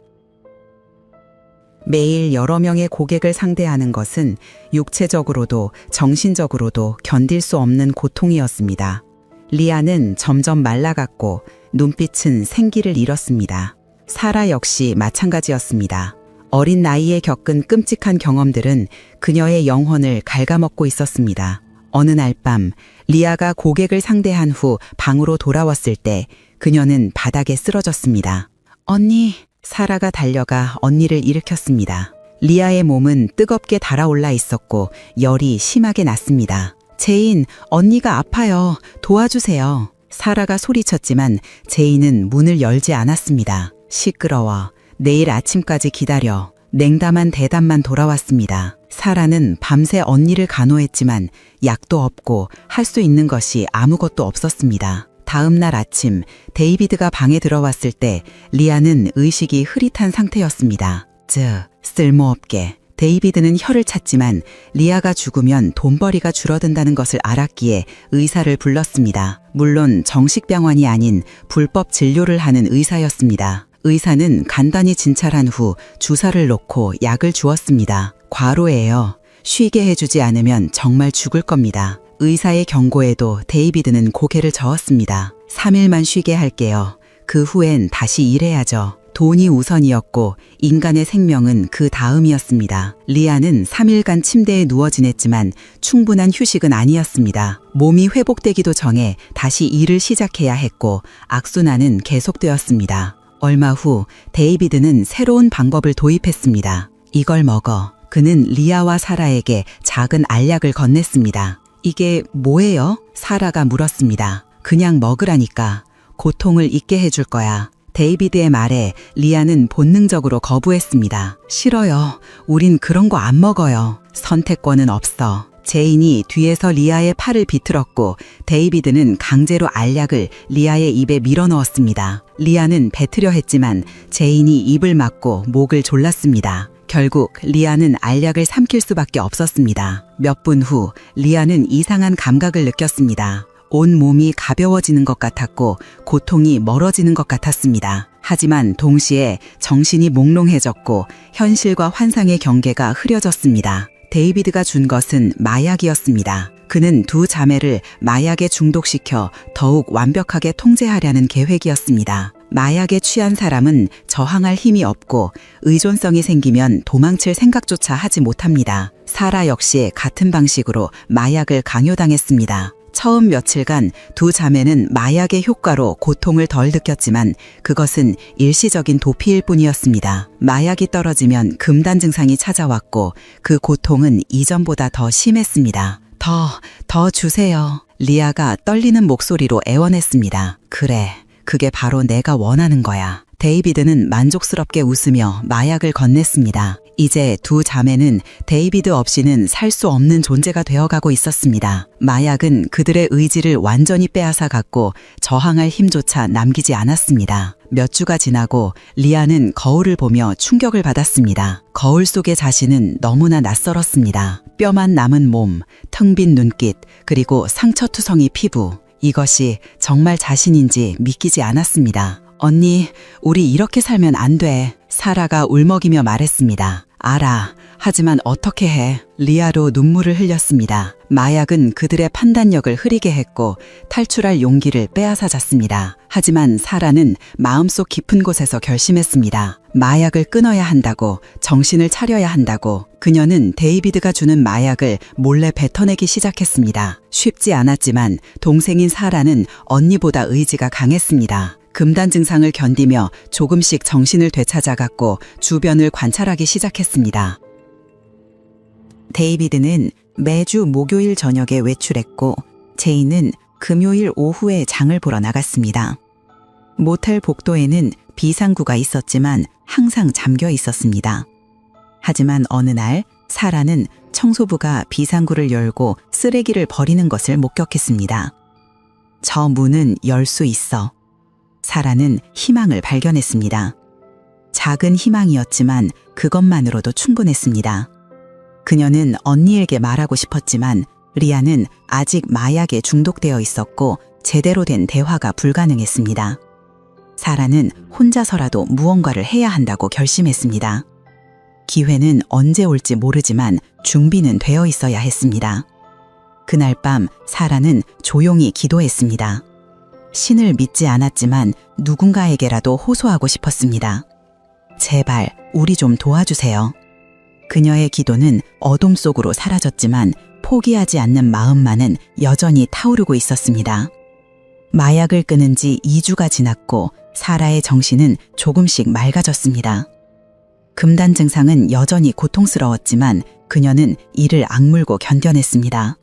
매일 여러 명의 고객을 상대하는 것은 육체적으로도 정신적으로도 견딜 수 없는 고통이었습니다. 리아는 점점 말라갔고 눈빛은 생기를 잃었습니다. 사라 역시 마찬가지였습니다. 어린 나이에 겪은 끔찍한 경험들은 그녀의 영혼을 갉아먹고 있었습니다. 어느 날 밤 리아가 고객을 상대한 후 방으로 돌아왔을 때 그녀는 바닥에 쓰러졌습니다. 언니, 사라가 달려가 언니를 일으켰습니다. 리아의 몸은 뜨겁게 달아올라 있었고 열이 심하게 났습니다. 제인, 언니가 아파요. 도와주세요. 사라가 소리쳤지만 제인은 문을 열지 않았습니다. 시끄러워. 내일 아침까지 기다려. 냉담한 대답만 돌아왔습니다. 사라는 밤새 언니를 간호했지만 약도 없고 할 수 있는 것이 아무것도 없었습니다. 다음 날 아침 데이비드가 방에 들어왔을 때 리아는 의식이 흐릿한 상태였습니다. 쓸모없게. 데이비드는 혀를 찼지만 리아가 죽으면 돈벌이가 줄어든다는 것을 알았기에 의사를 불렀습니다. 물론 정식 병원이 아닌 불법 진료를 하는 의사였습니다. 의사는 간단히 진찰한 후 주사를 놓고 약을 주었습니다. 과로예요. 쉬게 해주지 않으면 정말 죽을 겁니다. 의사의 경고에도 데이비드는 고개를 저었습니다. 3일만 쉬게 할게요. 그 후엔 다시 일해야죠. 돈이 우선이었고 인간의 생명은 그 다음이었습니다. 리아는 3일간 침대에 누워 지냈지만 충분한 휴식은 아니었습니다. 몸이 회복되기도 전에 다시 일을 시작해야 했고 악순환은 계속되었습니다. 얼마 후 데이비드는 새로운 방법을 도입했습니다. 이걸 먹어. 그는 리아와 사라에게 작은 알약을 건넸습니다. 이게 뭐예요? 사라가 물었습니다. 그냥 먹으라니까. 고통을 잊게 해줄 거야. 데이비드의 말에 리아는 본능적으로 거부했습니다. 싫어요. 우린 그런 거 안 먹어요. 선택권은 없어. 제인이 뒤에서 리아의 팔을 비틀었고 데이비드는 강제로 알약을 리아의 입에 밀어넣었습니다. 리아는 뱉으려 했지만 제인이 입을 막고 목을 졸랐습니다. 결국 리아는 알약을 삼킬 수밖에 없었습니다. 몇 분 후 리아는 이상한 감각을 느꼈습니다. 온 몸이 가벼워지는 것 같았고 고통이 멀어지는 것 같았습니다. 하지만 동시에 정신이 몽롱해졌고 현실과 환상의 경계가 흐려졌습니다. 데이비드가 준 것은 마약이었습니다. 그는 두 자매를 마약에 중독시켜 더욱 완벽하게 통제하려는 계획이었습니다. 마약에 취한 사람은 저항할 힘이 없고 의존성이 생기면 도망칠 생각조차 하지 못합니다. 사라 역시 같은 방식으로 마약을 강요당했습니다. 처음 며칠간 두 자매는 마약의 효과로 고통을 덜 느꼈지만 그것은 일시적인 도피일 뿐이었습니다. 마약이 떨어지면 금단 증상이 찾아왔고 그 고통은 이전보다 더 심했습니다. 더 주세요. 리아가 떨리는 목소리로 애원했습니다. 그래, 그게 바로 내가 원하는 거야. 데이비드는 만족스럽게 웃으며 마약을 건넸습니다. 이제 두 자매는 데이비드 없이는 살 수 없는 존재가 되어가고 있었습니다. 마약은 그들의 의지를 완전히 빼앗아갔고 저항할 힘조차 남기지 않았습니다. 몇 주가 지나고 리아는 거울을 보며 충격을 받았습니다. 거울 속의 자신은 너무나 낯설었습니다. 뼈만 남은 몸, 텅 빈 눈빛, 그리고 상처투성이 피부. 이것이 정말 자신인지 믿기지 않았습니다. 언니, 우리 이렇게 살면 안 돼. 사라가 울먹이며 말했습니다. 알아. 하지만 어떻게 해? 리아로 눈물을 흘렸습니다. 마약은 그들의 판단력을 흐리게 했고 탈출할 용기를 빼앗아잤습니다. 하지만 사라는 마음속 깊은 곳에서 결심했습니다. 마약을 끊어야 한다고, 정신을 차려야 한다고. 그녀는 데이비드가 주는 마약을 몰래 뱉어내기 시작했습니다. 쉽지 않았지만 동생인 사라는 언니보다 의지가 강했습니다. 금단 증상을 견디며 조금씩 정신을 되찾아갔고 주변을 관찰하기 시작했습니다. 데이비드는 매주 목요일 저녁에 외출했고 제이는 금요일 오후에 장을 보러 나갔습니다. 모텔 복도에는 비상구가 있었지만 항상 잠겨 있었습니다. 하지만 어느 날 사라는 청소부가 비상구를 열고 쓰레기를 버리는 것을 목격했습니다. 저 문은 열 수 있어. 사라는 희망을 발견했습니다. 작은 희망이었지만 그것만으로도 충분했습니다. 그녀는 언니에게 말하고 싶었지만 리아는 아직 마약에 중독되어 있었고 제대로 된 대화가 불가능했습니다. 사라는 혼자서라도 무언가를 해야 한다고 결심했습니다. 기회는 언제 올지 모르지만 준비는 되어 있어야 했습니다. 그날 밤 사라는 조용히 기도했습니다. 신을 믿지 않았지만 누군가에게라도 호소하고 싶었습니다. 제발 우리 좀 도와주세요. 그녀의 기도는 어둠 속으로 사라졌지만 포기하지 않는 마음만은 여전히 타오르고 있었습니다. 마약을 끊은 지 2주가 지났고 사라의 정신은 조금씩 맑아졌습니다. 금단 증상은 여전히 고통스러웠지만 그녀는 이를 악물고 견뎌냈습니다.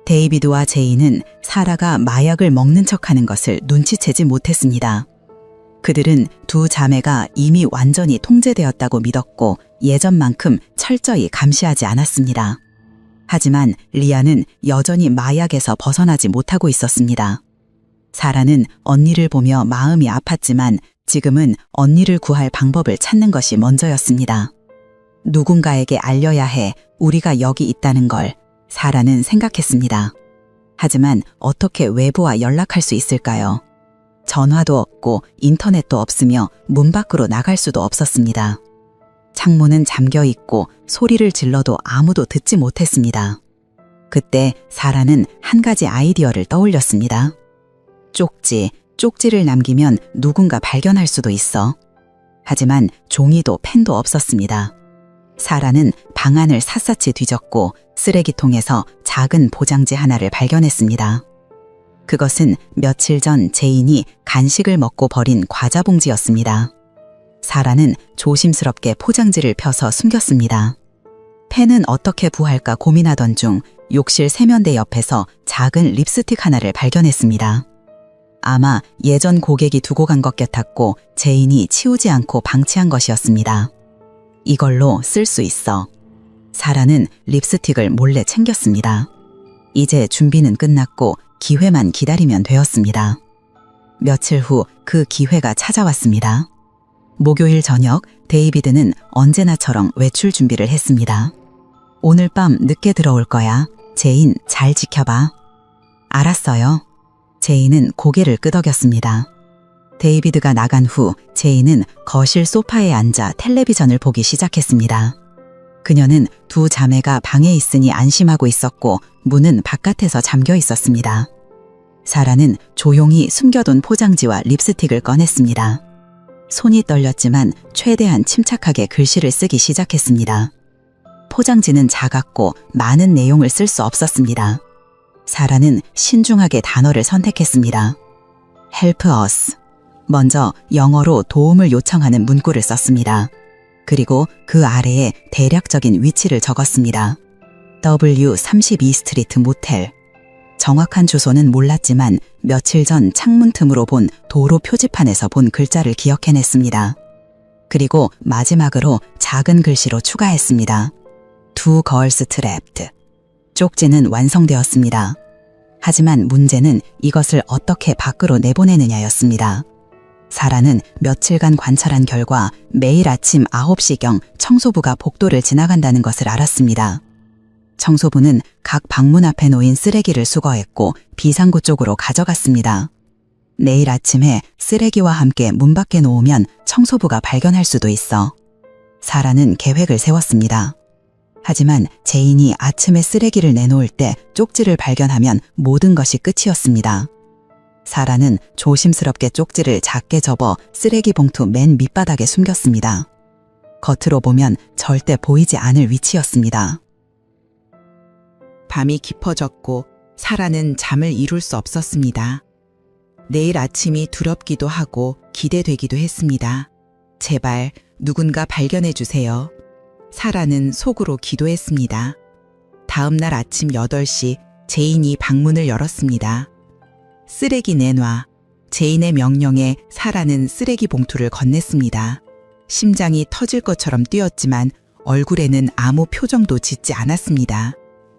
데이비드와 제이는 사라가 마약을 먹는 척하는 것을 눈치채지 못했습니다. 그들은 두 자매가 이미 완전히 통제되었다고 믿었고 예전만큼 철저히 감시하지 않았습니다. 하지만 리아는 여전히 마약에서 벗어나지 못하고 있었습니다. 사라는 언니를 보며 마음이 아팠지만 지금은 언니를 구할 방법을 찾는 것이 먼저였습니다. 누군가에게 알려야 해 우리가 여기 있다는 걸 사라는 생각했습니다. 하지만 어떻게 외부와 연락할 수 있을까요? 전화도 없고 인터넷도 없으며 문 밖으로 나갈 수도 없었습니다. 창문은 잠겨 있고 소리를 질러도 아무도 듣지 못했습니다. 그때 사라는 한 가지 아이디어를 떠올렸습니다. 쪽지를 남기면 누군가 발견할 수도 있어. 하지만 종이도 펜도 없었습니다. 사라는 방안을 샅샅이 뒤졌고 쓰레기통에서 작은 포장지 하나를 발견했습니다. 그것은 며칠 전 제인이 간식을 먹고 버린 과자 봉지였습니다. 사라는 조심스럽게 포장지를 펴서 숨겼습니다. 펜은 어떻게 부할까 고민하던 중 욕실 세면대 옆에서 작은 립스틱 하나를 발견했습니다. 아마 예전 고객이 두고 간 것 같았고 제인이 치우지 않고 방치한 것이었습니다. 이걸로 쓸 수 있어. 사라는 립스틱을 몰래 챙겼습니다. 이제 준비는 끝났고 기회만 기다리면 되었습니다. 며칠 후 그 기회가 찾아왔습니다. 목요일 저녁 데이비드는 언제나처럼 외출 준비를 했습니다. 오늘 밤 늦게 들어올 거야. 제인 잘 지켜봐. 알았어요. 제인은 고개를 끄덕였습니다. 데이비드가 나간 후 제인은 거실 소파에 앉아 텔레비전을 보기 시작했습니다. 그녀는 두 자매가 방에 있으니 안심하고 있었고 문은 바깥에서 잠겨 있었습니다. 사라는 조용히 숨겨둔 포장지와 립스틱을 꺼냈습니다. 손이 떨렸지만 최대한 침착하게 글씨를 쓰기 시작했습니다. 포장지는 작았고 많은 내용을 쓸 수 없었습니다. 사라는 신중하게 단어를 선택했습니다. Help us. 먼저 영어로 도움을 요청하는 문구를 썼습니다. 그리고 그 아래에 대략적인 위치를 적었습니다. W32 스트리트 모텔. 정확한 주소는 몰랐지만 며칠 전 창문 틈으로 본 도로 표지판에서 본 글자를 기억해냈습니다. 그리고 마지막으로 작은 글씨로 추가했습니다. Two girls trapped. 쪽지는 완성되었습니다. 하지만 문제는 이것을 어떻게 밖으로 내보내느냐였습니다. 사라는 며칠간 관찰한 결과 매일 아침 9시경 청소부가 복도를 지나간다는 것을 알았습니다. 청소부는 각 방문 앞에 놓인 쓰레기를 수거했고 비상구 쪽으로 가져갔습니다. 내일 아침에 쓰레기와 함께 문 밖에 놓으면 청소부가 발견할 수도 있어. 사라는 계획을 세웠습니다. 하지만 제인이 아침에 쓰레기를 내놓을 때 쪽지를 발견하면 모든 것이 끝이었습니다. 사라는 조심스럽게 쪽지를 작게 접어 쓰레기 봉투 맨 밑바닥에 숨겼습니다. 겉으로 보면 절대 보이지 않을 위치였습니다. 밤이 깊어졌고 사라는 잠을 이룰 수 없었습니다. 내일 아침이 두렵기도 하고 기대되기도 했습니다. 제발 누군가 발견해 주세요. 사라는 속으로 기도했습니다. 다음 날 아침 8시 제인이 방문을 열었습니다. 쓰레기 내놔. 제인의 명령에 사라는 쓰레기 봉투를 건넸습니다. 심장이 터질 것처럼 뛰었지만 얼굴에는 아무 표정도 짓지 않았습니다.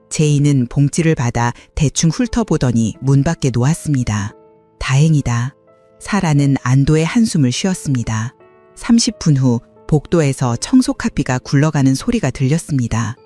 제인은 봉지를 받아 대충 훑어보더니 문 밖에 놓았습니다. 다행이다. 사라는 안도의 한숨을 쉬었습니다. 30분 후 복도에서 청소카피가 굴러가는 소리가 들렸습니다.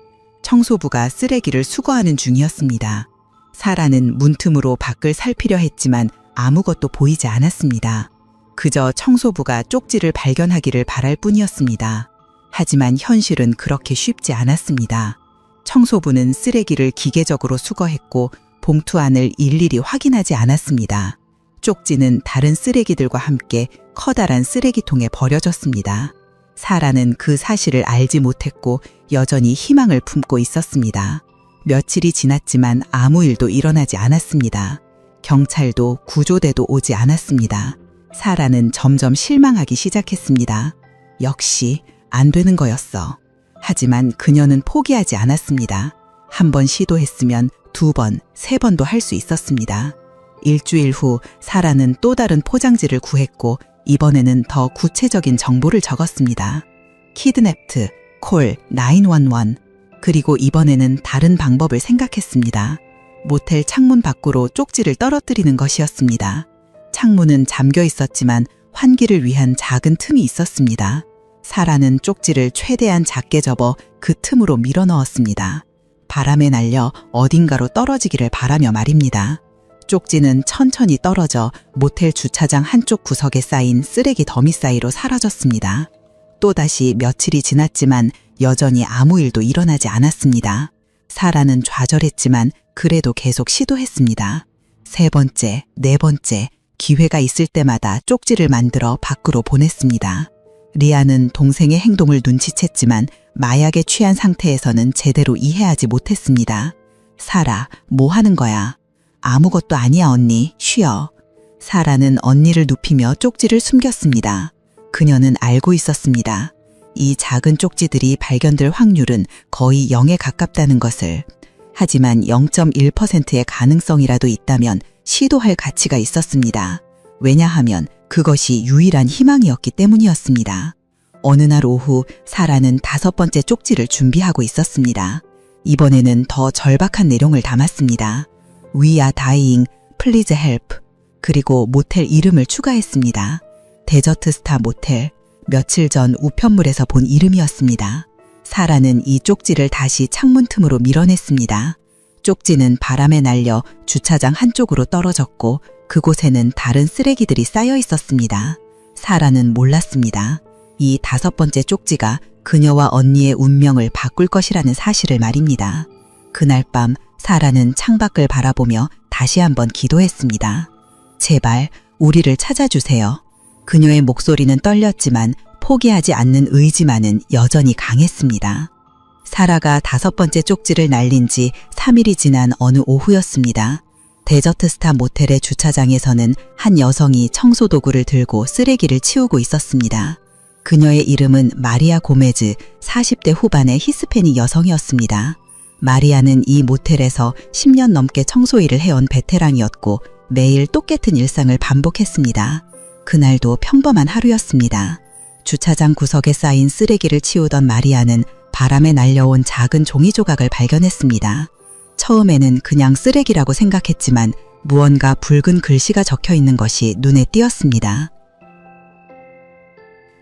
청소부가 쓰레기를 수거하는 중이었습니다. 사라는 문틈으로 밖을 살피려 했지만 아무것도 보이지 않았습니다. 그저 청소부가 쪽지를 발견하기를 바랄 뿐이었습니다. 하지만 현실은 그렇게 쉽지 않았습니다. 청소부는 쓰레기를 기계적으로 수거했고 봉투 안을 일일이 확인하지 않았습니다. 쪽지는 다른 쓰레기들과 함께 커다란 쓰레기통에 버려졌습니다. 사라는 그 사실을 알지 못했고 여전히 희망을 품고 있었습니다. 며칠이 지났지만 아무 일도 일어나지 않았습니다. 경찰도 구조대도 오지 않았습니다. 사라는 점점 실망하기 시작했습니다. 역시 안 되는 거였어. 하지만 그녀는 포기하지 않았습니다. 한 번 시도했으면 2번, 3번도 할 수 있었습니다. 일주일 후 사라는 또 다른 포장지를 구했고 이번에는 더 구체적인 정보를 적었습니다. 키드냅트, 콜, 911. 그리고 이번에는 다른 방법을 생각했습니다. 모텔 창문 밖으로 쪽지를 떨어뜨리는 것이었습니다. 창문은 잠겨 있었지만 환기를 위한 작은 틈이 있었습니다. 사라는 쪽지를 최대한 작게 접어 그 틈으로 밀어 넣었습니다. 바람에 날려 어딘가로 떨어지기를 바라며 말입니다. 쪽지는 천천히 떨어져 모텔 주차장 한쪽 구석에 쌓인 쓰레기 더미 사이로 사라졌습니다. 또다시 며칠이 지났지만 여전히 아무 일도 일어나지 않았습니다. 사라는 좌절했지만 그래도 계속 시도했습니다. 3번째, 4번째, 기회가 있을 때마다 쪽지를 만들어 밖으로 보냈습니다. 리아는 동생의 행동을 눈치챘지만 마약에 취한 상태에서는 제대로 이해하지 못했습니다. 사라, 뭐 하는 거야? 아무것도 아니야 언니, 쉬어. 사라는 언니를 눕히며 쪽지를 숨겼습니다. 그녀는 알고 있었습니다. 이 작은 쪽지들이 발견될 확률은 거의 0에 가깝다는 것을. 하지만 0.1%의 가능성이라도 있다면 시도할 가치가 있었습니다. 왜냐하면 그것이 유일한 희망이었기 때문이었습니다. 어느 날 오후 사라는 5번째 쪽지를 준비하고 있었습니다. 이번에는 더 절박한 내용을 담았습니다. We are dying, please help. 그리고 모텔 이름을 추가했습니다. 데저트 스타 모텔. 며칠 전 우편물에서 본 이름이었습니다. 사라는 이 쪽지를 다시 창문 틈으로 밀어냈습니다. 쪽지는 바람에 날려 주차장 한쪽으로 떨어졌고 그곳에는 다른 쓰레기들이 쌓여 있었습니다. 사라는 몰랐습니다. 이 5번째 쪽지가 그녀와 언니의 운명을 바꿀 것이라는 사실을 말입니다. 그날 밤 사라는 창밖을 바라보며 다시 한번 기도했습니다. 제발 우리를 찾아주세요. 그녀의 목소리는 떨렸지만 포기하지 않는 의지만은 여전히 강했습니다. 사라가 5번째 쪽지를 날린 지 3일이 지난 어느 오후였습니다. 데저트 스타 모텔의 주차장에서는 한 여성이 청소 도구를 들고 쓰레기를 치우고 있었습니다. 그녀의 이름은 마리아 고메즈, 40대 후반의 히스패닉 여성이었습니다. 마리아는 이 모텔에서 10년 넘게 청소 일을 해온 베테랑이었고 매일 똑같은 일상을 반복했습니다. 그날도 평범한 하루였습니다. 주차장 구석에 쌓인 쓰레기를 치우던 마리아는 바람에 날려온 작은 종이 조각을 발견했습니다. 처음에는 그냥 쓰레기라고 생각했지만 무언가 붉은 글씨가 적혀 있는 것이 눈에 띄었습니다.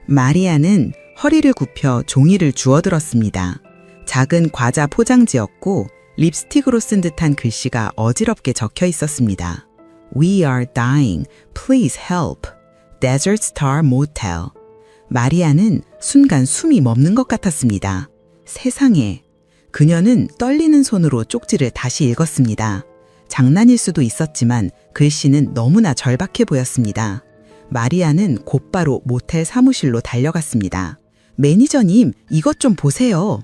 마리아는 허리를 굽혀 종이를 주워들었습니다. 작은 과자 포장지였고 립스틱으로 쓴 듯한 글씨가 어지럽게 적혀 있었습니다. We are dying. Please help. Desert Star Motel. 마리아는 순간 숨이 멎는 것 같았습니다. 세상에. 그녀는 떨리는 손으로 쪽지를 다시 읽었습니다. 장난일 수도 있었지만 글씨는 너무나 절박해 보였습니다. 마리아는 곧바로 모텔 사무실로 달려갔습니다. 매니저님, 이것 좀 보세요.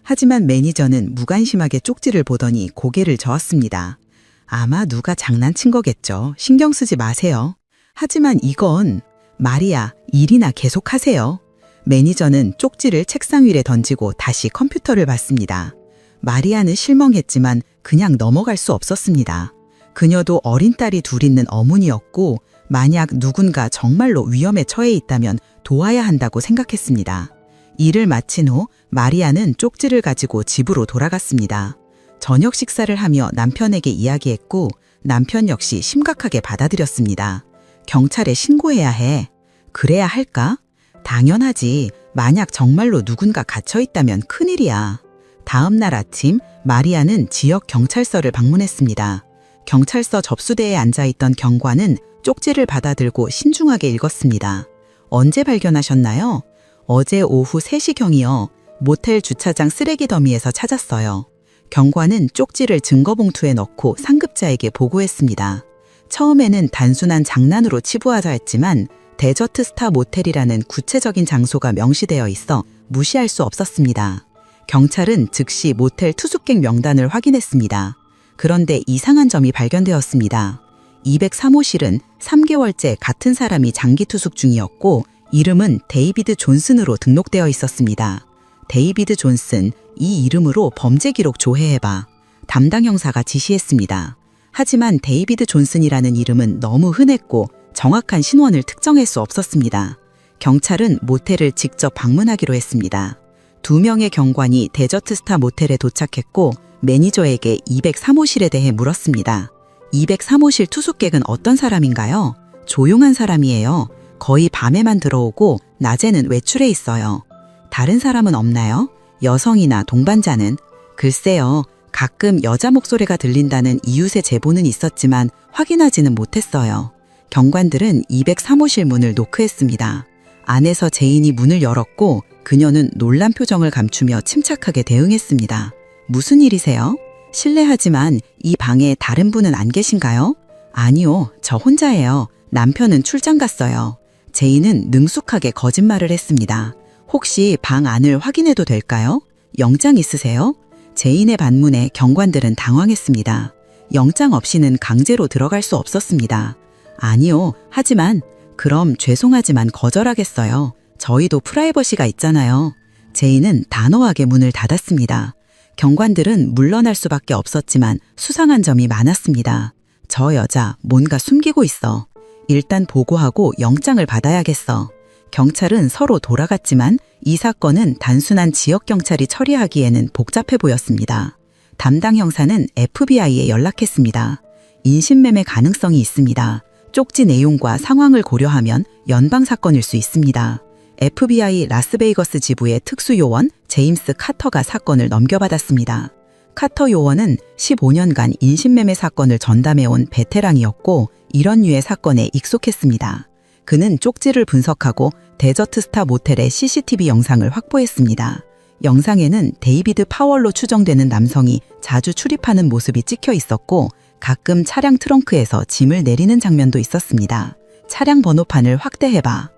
하지만 매니저는 무관심하게 쪽지를 보더니 고개를 저었습니다. 아마 누가 장난친 거겠죠. 신경 쓰지 마세요. 하지만 이건 마리아, 일이나 계속하세요. 매니저는 쪽지를 책상 위에 던지고 다시 컴퓨터를 봤습니다. 마리아는 실망했지만 그냥 넘어갈 수 없었습니다. 그녀도 어린 딸이 둘 있는 어머니였고 만약 누군가 정말로 위험에 처해 있다면 도와야 한다고 생각했습니다. 일을 마친 후 마리아는 쪽지를 가지고 집으로 돌아갔습니다. 저녁 식사를 하며 남편에게 이야기했고 남편 역시 심각하게 받아들였습니다. 경찰에 신고해야 해. 그래야 할까? 당연하지. 만약 정말로 누군가 갇혀 있다면 큰일이야. 다음 날 아침 마리아는 지역 경찰서를 방문했습니다. 경찰서 접수대에 앉아있던 경관은 쪽지를 받아들고 신중하게 읽었습니다. 언제 발견하셨나요? 어제 오후 3시경이요. 모텔 주차장 쓰레기 더미에서 찾았어요. 경관은 쪽지를 증거봉투에 넣고 상급자에게 보고했습니다. 처음에는 단순한 장난으로 치부하자 했지만 데저트 스타 모텔이라는 구체적인 장소가 명시되어 있어 무시할 수 없었습니다. 경찰은 즉시 모텔 투숙객 명단을 확인했습니다. 그런데 이상한 점이 발견되었습니다. 203호실은 3개월째 같은 사람이 장기 투숙 중이었고 이름은 데이비드 존슨으로 등록되어 있었습니다. 데이비드 존슨, 이 이름으로 범죄 기록 조회해봐. 담당 형사가 지시했습니다. 하지만 데이비드 존슨이라는 이름은 너무 흔했고 정확한 신원을 특정할 수 없었습니다. 경찰은 모텔을 직접 방문하기로 했습니다. 2명의 경관이 데저트 스타 모텔에 도착했고 매니저에게 203호실에 대해 물었습니다. 203호실 투숙객은 어떤 사람인가요? 조용한 사람이에요. 거의 밤에만 들어오고 낮에는 외출해 있어요. 다른 사람은 없나요? 여성이나 동반자는? 글쎄요. 가끔 여자 목소리가 들린다는 이웃의 제보는 있었지만 확인하지는 못했어요. 경관들은 203호실 문을 노크했습니다. 안에서 제인이 문을 열었고 그녀는 놀란 표정을 감추며 침착하게 대응했습니다. 무슨 일이세요? 실례하지만 이 방에 다른 분은 안 계신가요? 아니요, 저 혼자예요. 남편은 출장 갔어요. 제인은 능숙하게 거짓말을 했습니다. 혹시 방 안을 확인해도 될까요? 영장 있으세요? 제인의 반문에 경관들은 당황했습니다. 영장 없이는 강제로 들어갈 수 없었습니다. 아니요, 하지만 그럼 죄송하지만 거절하겠어요. 저희도 프라이버시가 있잖아요. 제인은 단호하게 문을 닫았습니다. 경관들은 물러날 수밖에 없었지만 수상한 점이 많았습니다. 저 여자 뭔가 숨기고 있어. 일단 보고하고 영장을 받아야겠어. 경찰은 서로 돌아갔지만 이 사건은 단순한 지역경찰이 처리하기에는 복잡해 보였습니다. 담당 형사는 FBI에 연락했습니다. 인신매매 가능성이 있습니다. 쪽지 내용과 상황을 고려하면 연방사건일 수 있습니다. FBI 라스베이거스 지부의 특수요원 제임스 카터가 사건을 넘겨받았습니다. 카터 요원은 15년간 인신매매 사건을 전담해온 베테랑이었고 이런 류의 사건에 익숙했습니다. 그는 쪽지를 분석하고 데저트 스타 모텔의 CCTV 영상을 확보했습니다. 영상에는 데이비드 파월로 추정되는 남성이 자주 출입하는 모습이 찍혀 있었고 가끔 차량 트렁크에서 짐을 내리는 장면도 있었습니다. 차량 번호판을 확대해봐.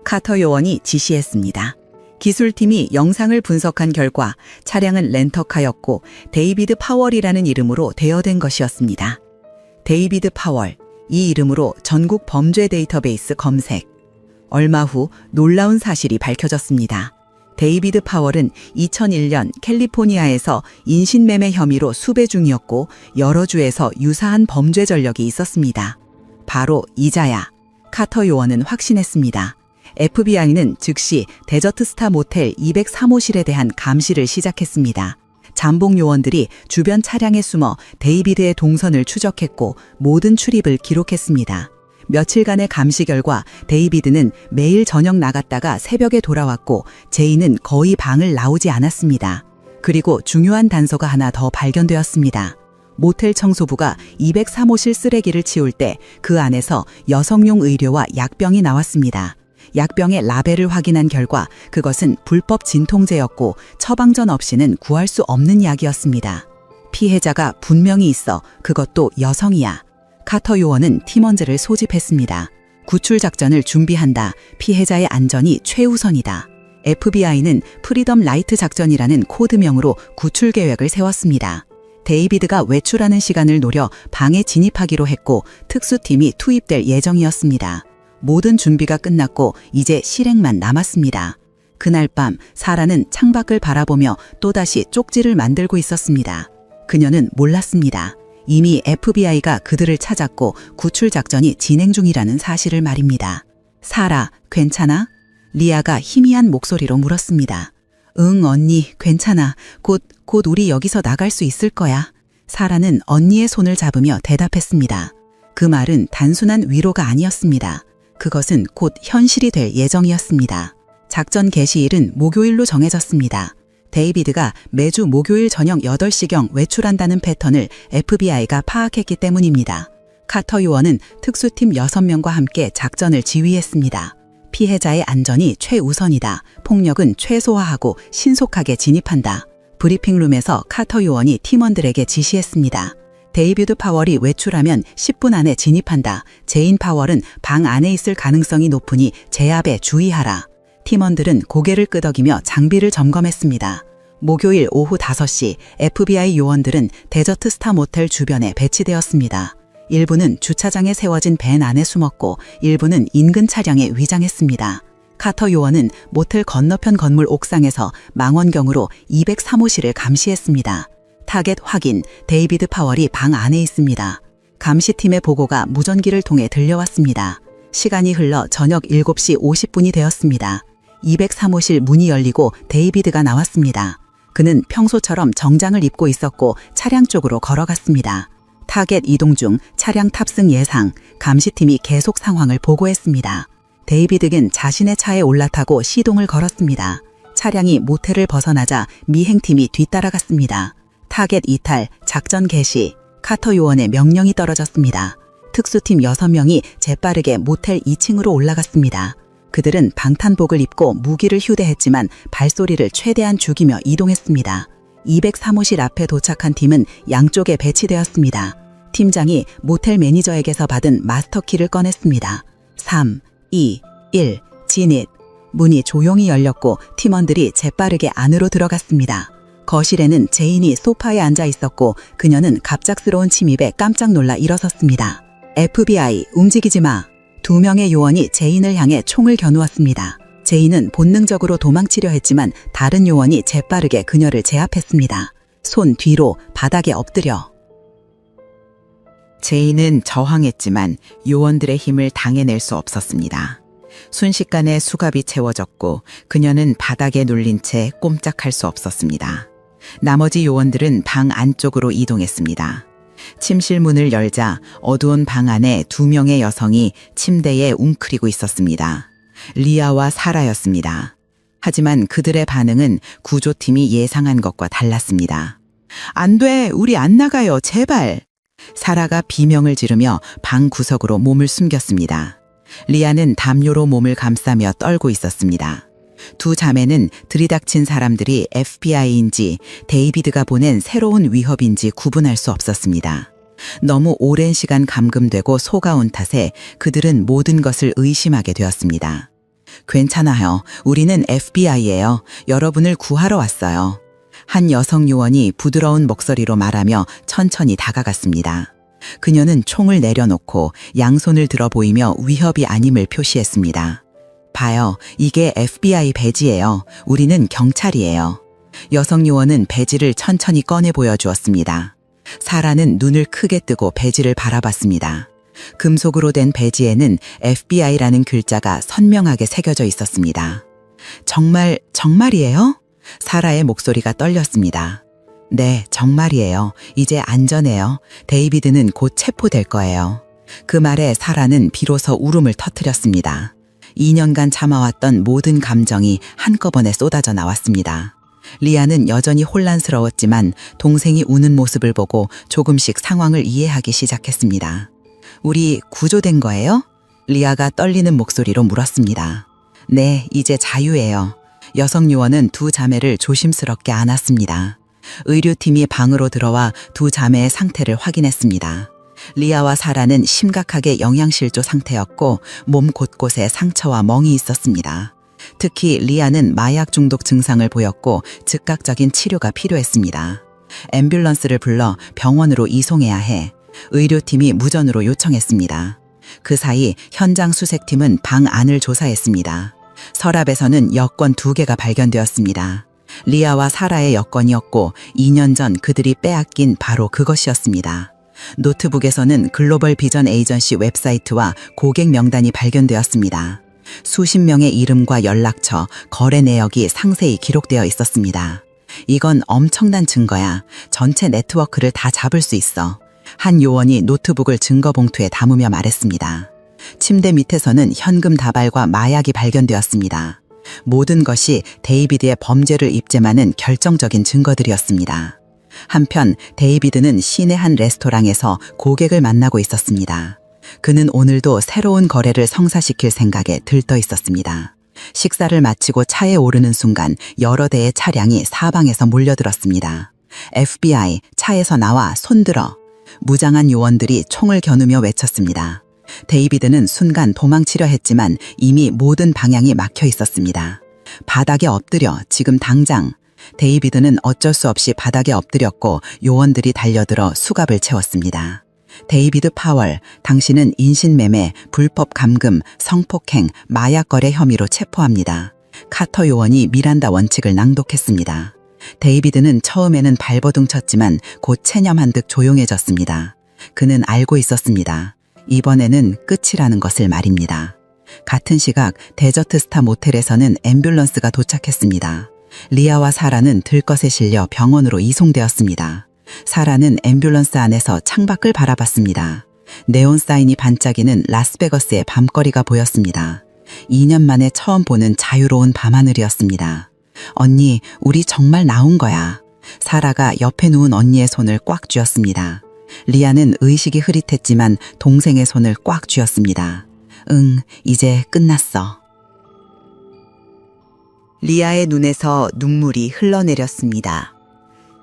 카터 요원이 지시했습니다. 기술팀이 영상을 분석한 결과 차량은 렌터카였고 데이비드 파월이라는 이름으로 대여된 것이었습니다. 데이비드 파월, 이 이름으로 전국 범죄 데이터베이스 검색. 얼마 후 놀라운 사실이 밝혀졌습니다. 데이비드 파월은 2001년 캘리포니아에서 인신매매 혐의로 수배 중이었고 여러 주에서 유사한 범죄 전력이 있었습니다. 바로 이자야. 카터 요원은 확신했습니다. FBI는 즉시 데저트 스타 모텔 203호실에 대한 감시를 시작했습니다. 잠복 요원들이 주변 차량에 숨어 데이비드의 동선을 추적했고 모든 출입을 기록했습니다. 며칠간의 감시 결과 데이비드는 매일 저녁 나갔다가 새벽에 돌아왔고 제인은 거의 방을 나오지 않았습니다. 그리고 중요한 단서가 하나 더 발견되었습니다. 모텔 청소부가 203호실 쓰레기를 치울 때 그 안에서 여성용 의료와 약병이 나왔습니다. 약병의 라벨을 확인한 결과 그것은 불법 진통제였고 처방전 없이는 구할 수 없는 약이었습니다. 피해자가 분명히 있어 그것도 여성이야. 카터 요원은 팀원들을 소집했습니다. 구출 작전을 준비한다. 피해자의 안전이 최우선이다. FBI는 프리덤 라이트 작전이라는 코드명으로 구출 계획을 세웠습니다. 데이비드가 외출하는 시간을 노려 방에 진입하기로 했고 특수팀이 투입될 예정이었습니다. 모든 준비가 끝났고 이제 실행만 남았습니다. 그날 밤 사라는 창밖을 바라보며 또다시 쪽지를 만들고 있었습니다. 그녀는 몰랐습니다. 이미 FBI가 그들을 찾았고 구출 작전이 진행 중이라는 사실을 말입니다. 사라, 괜찮아? 리아가 희미한 목소리로 물었습니다. 응, 언니, 괜찮아. 곧 우리 여기서 나갈 수 있을 거야. 사라는 언니의 손을 잡으며 대답했습니다. 그 말은 단순한 위로가 아니었습니다. 그것은 곧 현실이 될 예정이었습니다. 작전 개시일은 목요일로 정해졌습니다. 데이비드가 매주 목요일 저녁 8시경 외출한다는 패턴을 FBI가 파악했기 때문입니다. 카터 요원은 특수팀 6명과 함께 작전을 지휘했습니다. 피해자의 안전이 최우선이다. 폭력은 최소화하고 신속하게 진입한다. 브리핑룸에서 카터 요원이 팀원들에게 지시했습니다. 데이비드 파월이 외출하면 10분 안에 진입한다. 제인 파월은 방 안에 있을 가능성이 높으니 제압에 주의하라. 팀원들은 고개를 끄덕이며 장비를 점검했습니다. 목요일 오후 5시 FBI 요원들은 데저트 스타 모텔 주변에 배치되었습니다. 일부는 주차장에 세워진 밴 안에 숨었고 일부는 인근 차량에 위장했습니다. 카터 요원은 모텔 건너편 건물 옥상에서 망원경으로 203호실을 감시했습니다. 타겟 확인, 데이비드 파월이 방 안에 있습니다. 감시팀의 보고가 무전기를 통해 들려왔습니다. 시간이 흘러 저녁 7시 50분이 되었습니다. 203호실 문이 열리고 데이비드가 나왔습니다. 그는 평소처럼 정장을 입고 있었고 차량 쪽으로 걸어갔습니다. 타겟 이동 중 차량 탑승 예상, 감시팀이 계속 상황을 보고했습니다. 데이비드는 자신의 차에 올라타고 시동을 걸었습니다. 차량이 모텔을 벗어나자 미행팀이 뒤따라갔습니다. 타겟 이탈, 작전 개시, 카터 요원의 명령이 떨어졌습니다. 특수팀 6명이 재빠르게 모텔 2층으로 올라갔습니다. 그들은 방탄복을 입고 무기를 휴대했지만 발소리를 최대한 죽이며 이동했습니다. 203호실 앞에 도착한 팀은 양쪽에 배치되었습니다. 팀장이 모텔 매니저에게서 받은 마스터키를 꺼냈습니다. 3, 2, 1, 진입. 문이 조용히 열렸고 팀원들이 재빠르게 안으로 들어갔습니다. 거실에는 제인이 소파에 앉아 있었고 그녀는 갑작스러운 침입에 깜짝 놀라 일어섰습니다. FBI, 움직이지 마. 2명의 요원이 제인을 향해 총을 겨누었습니다. 제인은 본능적으로 도망치려 했지만 다른 요원이 재빠르게 그녀를 제압했습니다. 손 뒤로 바닥에 엎드려. 제인은 저항했지만 요원들의 힘을 당해낼 수 없었습니다. 순식간에 수갑이 채워졌고 그녀는 바닥에 눌린 채 꼼짝할 수 없었습니다. 나머지 요원들은 방 안쪽으로 이동했습니다. 침실 문을 열자 어두운 방 안에 2명의 여성이 침대에 웅크리고 있었습니다. 리아와 사라였습니다. 하지만 그들의 반응은 구조팀이 예상한 것과 달랐습니다. 안 돼, 우리 안 나가요, 제발. 사라가 비명을 지르며 방 구석으로 몸을 숨겼습니다. 리아는 담요로 몸을 감싸며 떨고 있었습니다. 2 자매는 들이닥친 사람들이 FBI인지 데이비드가 보낸 새로운 위협인지 구분할 수 없었습니다. 너무 오랜 시간 감금되고 속아온 탓에 그들은 모든 것을 의심하게 되었습니다. 괜찮아요. 우리는 FBI예요. 여러분을 구하러 왔어요. 한 여성 요원이 부드러운 목소리로 말하며 천천히 다가갔습니다. 그녀는 총을 내려놓고 양손을 들어 보이며 위협이 아님을 표시했습니다. 봐요. 이게 FBI 배지예요. 우리는 경찰이에요. 여성 요원은 배지를 천천히 꺼내 보여주었습니다. 사라는 눈을 크게 뜨고 배지를 바라봤습니다. 금속으로 된 배지에는 FBI라는 글자가 선명하게 새겨져 있었습니다. 정말이에요? 사라의 목소리가 떨렸습니다. 네, 정말이에요. 이제 안전해요. 데이비드는 곧 체포될 거예요. 그 말에 사라는 비로소 울음을 터뜨렸습니다. 2년간 참아왔던 모든 감정이 한꺼번에 쏟아져 나왔습니다. 리아는 여전히 혼란스러웠지만 동생이 우는 모습을 보고 조금씩 상황을 이해하기 시작했습니다. 우리 구조된 거예요? 리아가 떨리는 목소리로 물었습니다. 네, 이제 자유예요. 여성 요원은 2 자매를 조심스럽게 안았습니다. 의료팀이 방으로 들어와 2 자매의 상태를 확인했습니다. 리아와 사라는 심각하게 영양실조 상태였고 몸 곳곳에 상처와 멍이 있었습니다. 특히 리아는 마약 중독 증상을 보였고 즉각적인 치료가 필요했습니다.
앰뷸런스를 불러 병원으로 이송해야 해 의료팀이 무전으로 요청했습니다. 그 사이 현장 수색팀은 방 안을 조사했습니다. 서랍에서는 여권 2개가 발견되었습니다. 리아와 사라의 여권이었고 2년 전 그들이 빼앗긴 바로 그것이었습니다. 노트북에서는 글로벌 비전 에이전시 웹사이트와 고객 명단이 발견되었습니다. 수십 명의 이름과 연락처, 거래 내역이 상세히 기록되어 있었습니다. 이건 엄청난 증거야. 전체 네트워크를 다 잡을 수 있어. 한 요원이 노트북을 증거 봉투에 담으며 말했습니다. 침대 밑에서는 현금 다발과 마약이 발견되었습니다. 모든 것이 데이비드의 범죄를 입증하는 결정적인 증거들이었습니다. 한편 데이비드는 시내 한 레스토랑에서 고객을 만나고 있었습니다. 그는 오늘도 새로운 거래를 성사시킬 생각에 들떠 있었습니다. 식사를 마치고 차에 오르는 순간 여러 대의 차량이 사방에서 몰려들었습니다. FBI, 차에서 나와 손들어. 무장한 요원들이 총을 겨누며 외쳤습니다. 데이비드는 순간 도망치려 했지만 이미 모든 방향이 막혀 있었습니다. 바닥에 엎드려, 지금 당장. 데이비드는 어쩔 수 없이 바닥에 엎드렸고 요원들이 달려들어 수갑을 채웠습니다. 데이비드 파월, 당신은 인신매매, 불법 감금, 성폭행, 마약 거래 혐의로 체포합니다. 카터 요원이 미란다 원칙을 낭독했습니다. 데이비드는 처음에는 발버둥 쳤지만 곧 체념한 듯 조용해졌습니다. 그는 알고 있었습니다. 이번에는 끝이라는 것을 말입니다. 같은 시각 데저트 스타 모텔에서는 앰뷸런스가 도착했습니다. 리아와 사라는 들것에 실려 병원으로 이송되었습니다. 사라는 앰뷸런스 안에서 창밖을 바라봤습니다. 네온 사인이 반짝이는 라스베거스의 밤거리가 보였습니다. 2년 만에 처음 보는 자유로운 밤하늘이었습니다. 언니, 우리 정말 나온 거야. 사라가 옆에 누운 언니의 손을 꽉 쥐었습니다. 리아는 의식이 흐릿했지만 동생의 손을 꽉 쥐었습니다. 응, 이제 끝났어. 리아의 눈에서 눈물이 흘러내렸습니다.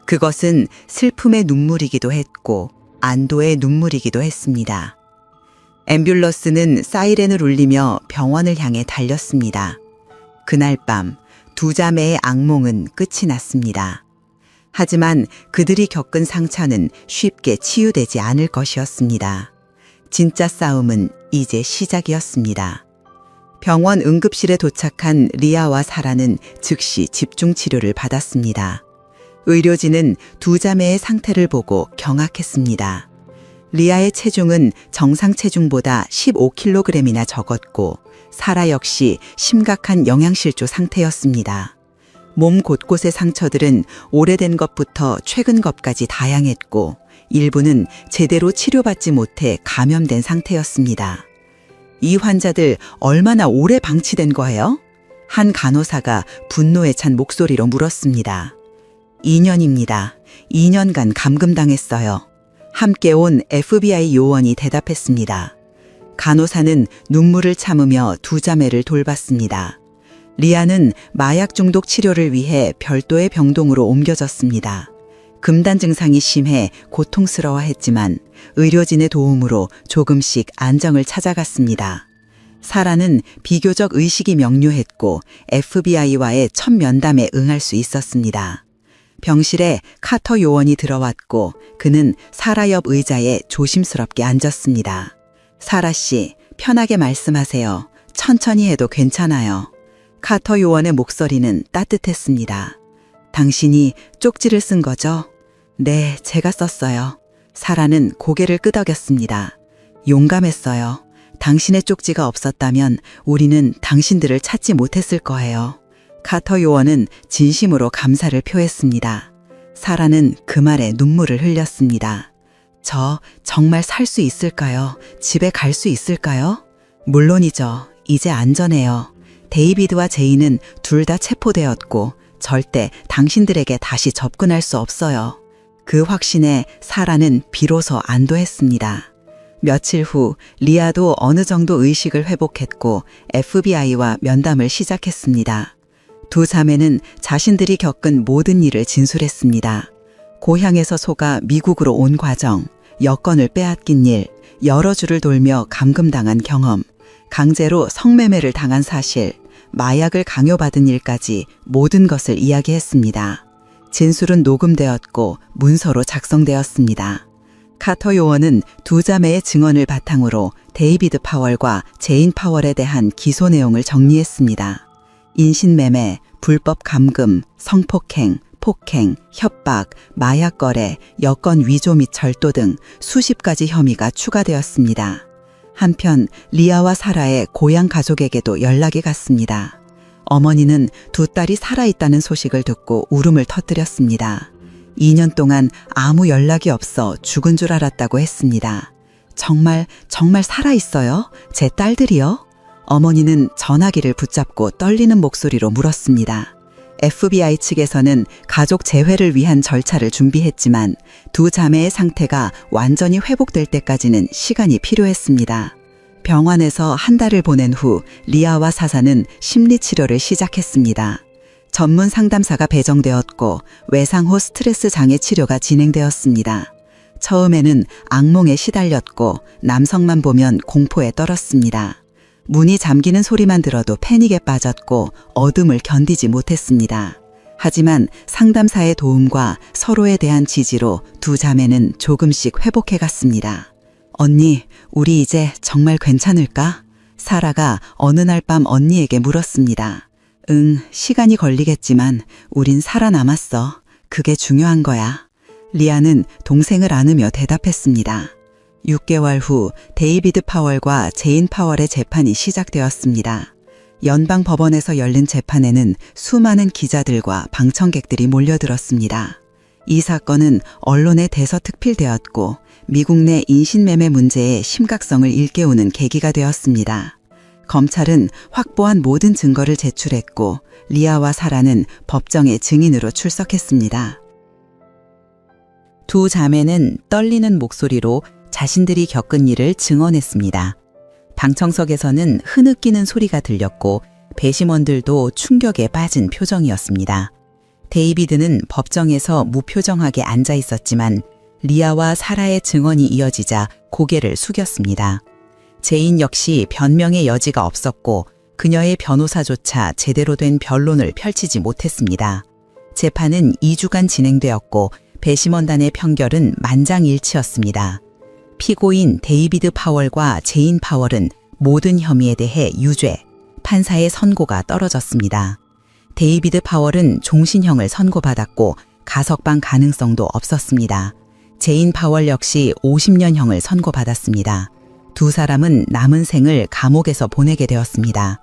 그것은 슬픔의 눈물이기도 했고 안도의 눈물이기도 했습니다. 앰뷸런스는 사이렌을 울리며 병원을 향해 달렸습니다. 그날 밤 두 자매의 악몽은 끝이 났습니다. 하지만 그들이 겪은 상처는 쉽게 치유되지 않을 것이었습니다. 진짜 싸움은 이제 시작이었습니다. 병원 응급실에 도착한 리아와 사라는 즉시 집중 치료를 받았습니다. 의료진은 두 자매의 상태를 보고 경악했습니다. 리아의 체중은 정상 체중보다 15kg이나 적었고 사라 역시 심각한 영양실조 상태였습니다. 몸 곳곳의 상처들은 오래된 것부터 최근 것까지 다양했고 일부는 제대로 치료받지 못해 감염된 상태였습니다. 이 환자들 얼마나 오래 방치된 거예요? 한 간호사가 분노에 찬 목소리로 물었습니다. 2년입니다. 2년간 감금당했어요. 함께 온 FBI 요원이 대답했습니다. 간호사는 눈물을 참으며 두 자매를 돌봤습니다. 리아는 마약 중독 치료를 위해 별도의 병동으로 옮겨졌습니다. 금단 증상이 심해 고통스러워했지만 의료진의 도움으로 조금씩 안정을 찾아갔습니다. 사라는 비교적 의식이 명료했고 FBI와의 첫 면담에 응할 수 있었습니다. 병실에 카터 요원이 들어왔고 그는 사라 옆 의자에 조심스럽게 앉았습니다. 사라 씨, 편하게 말씀하세요. 천천히 해도 괜찮아요. 카터 요원의 목소리는 따뜻했습니다. 당신이 쪽지를 쓴 거죠? 네, 제가 썼어요. 사라는 고개를 끄덕였습니다. 용감했어요. 당신의 쪽지가 없었다면 우리는 당신들을 찾지 못했을 거예요. 카터 요원은 진심으로 감사를 표했습니다. 사라는 그 말에 눈물을 흘렸습니다. 저 정말 살 수 있을까요? 집에 갈 수 있을까요? 물론이죠. 이제 안전해요. 데이비드와 제이는 둘 다 체포되었고 절대 당신들에게 다시 접근할 수 없어요. 그 확신에 사라는 비로소 안도했습니다. 며칠 후 리아도 어느 정도 의식을 회복했고 FBI와 면담을 시작했습니다. 두 자매는 자신들이 겪은 모든 일을 진술했습니다. 고향에서 속아 미국으로 온 과정, 여권을 빼앗긴 일, 여러 주를 돌며 감금당한 경험, 강제로 성매매를 당한 사실, 마약을 강요받은 일까지 모든 것을 이야기했습니다. 진술은 녹음되었고 문서로 작성되었습니다. 카터 요원은 두 자매의 증언을 바탕으로 데이비드 파월과 제인 파월에 대한 기소 내용을 정리했습니다. 인신매매, 불법 감금, 성폭행, 폭행, 협박, 마약 거래, 여권 위조 및 절도 등 수십 가지 혐의가 추가되었습니다. 한편 리아와 사라의 고향 가족에게도 연락이 갔습니다. 어머니는 두 딸이 살아있다는 소식을 듣고 울음을 터뜨렸습니다. 2년 동안 아무 연락이 없어 죽은 줄 알았다고 했습니다. 정말 살아있어요? 제 딸들이요? 어머니는 전화기를 붙잡고 떨리는 목소리로 물었습니다. FBI 측에서는 가족 재회를 위한 절차를 준비했지만 두 자매의 상태가 완전히 회복될 때까지는 시간이 필요했습니다. 병원에서 한 달을 보낸 후 리아와 사사는 심리치료를 시작했습니다. 전문 상담사가 배정되었고 외상후 스트레스 장애 치료가 진행되었습니다. 처음에는 악몽에 시달렸고 남성만 보면 공포에 떨었습니다. 문이 잠기는 소리만 들어도 패닉에 빠졌고 어둠을 견디지 못했습니다. 하지만 상담사의 도움과 서로에 대한 지지로 두 자매는 조금씩 회복해 갔습니다. 언니, 우리 이제 정말 괜찮을까? 사라가 어느 날 밤 언니에게 물었습니다. 응, 시간이 걸리겠지만 우린 살아남았어. 그게 중요한 거야. 리아는 동생을 안으며 대답했습니다. 6개월 후 데이비드 파월과 제인 파월의 재판이 시작되었습니다. 연방 법원에서 열린 재판에는 수많은 기자들과 방청객들이 몰려들었습니다. 이 사건은 언론에 대서특필되었고 미국 내 인신매매 문제의 심각성을 일깨우는 계기가 되었습니다. 검찰은 확보한 모든 증거를 제출했고 리아와 사라는 법정에 증인으로 출석했습니다. 두 자매는 떨리는 목소리로 자신들이 겪은 일을 증언했습니다. 방청석에서는 흐느끼는 소리가 들렸고 배심원들도 충격에 빠진 표정이었습니다. 데이비드는 법정에서 무표정하게 앉아 있었지만 리아와 사라의 증언이 이어지자 고개를 숙였습니다. 제인 역시 변명의 여지가 없었고 그녀의 변호사조차 제대로 된 변론을 펼치지 못했습니다. 재판은 2주간 진행되었고 배심원단의 판결은 만장일치였습니다. 피고인 데이비드 파월과 제인 파월은 모든 혐의에 대해 유죄, 판사의 선고가 떨어졌습니다. 데이비드 파월은 종신형을 선고받았고 가석방 가능성도 없었습니다. 제인 파월 역시 50년형을 선고받았습니다. 두 사람은 남은 생을 감옥에서 보내게 되었습니다.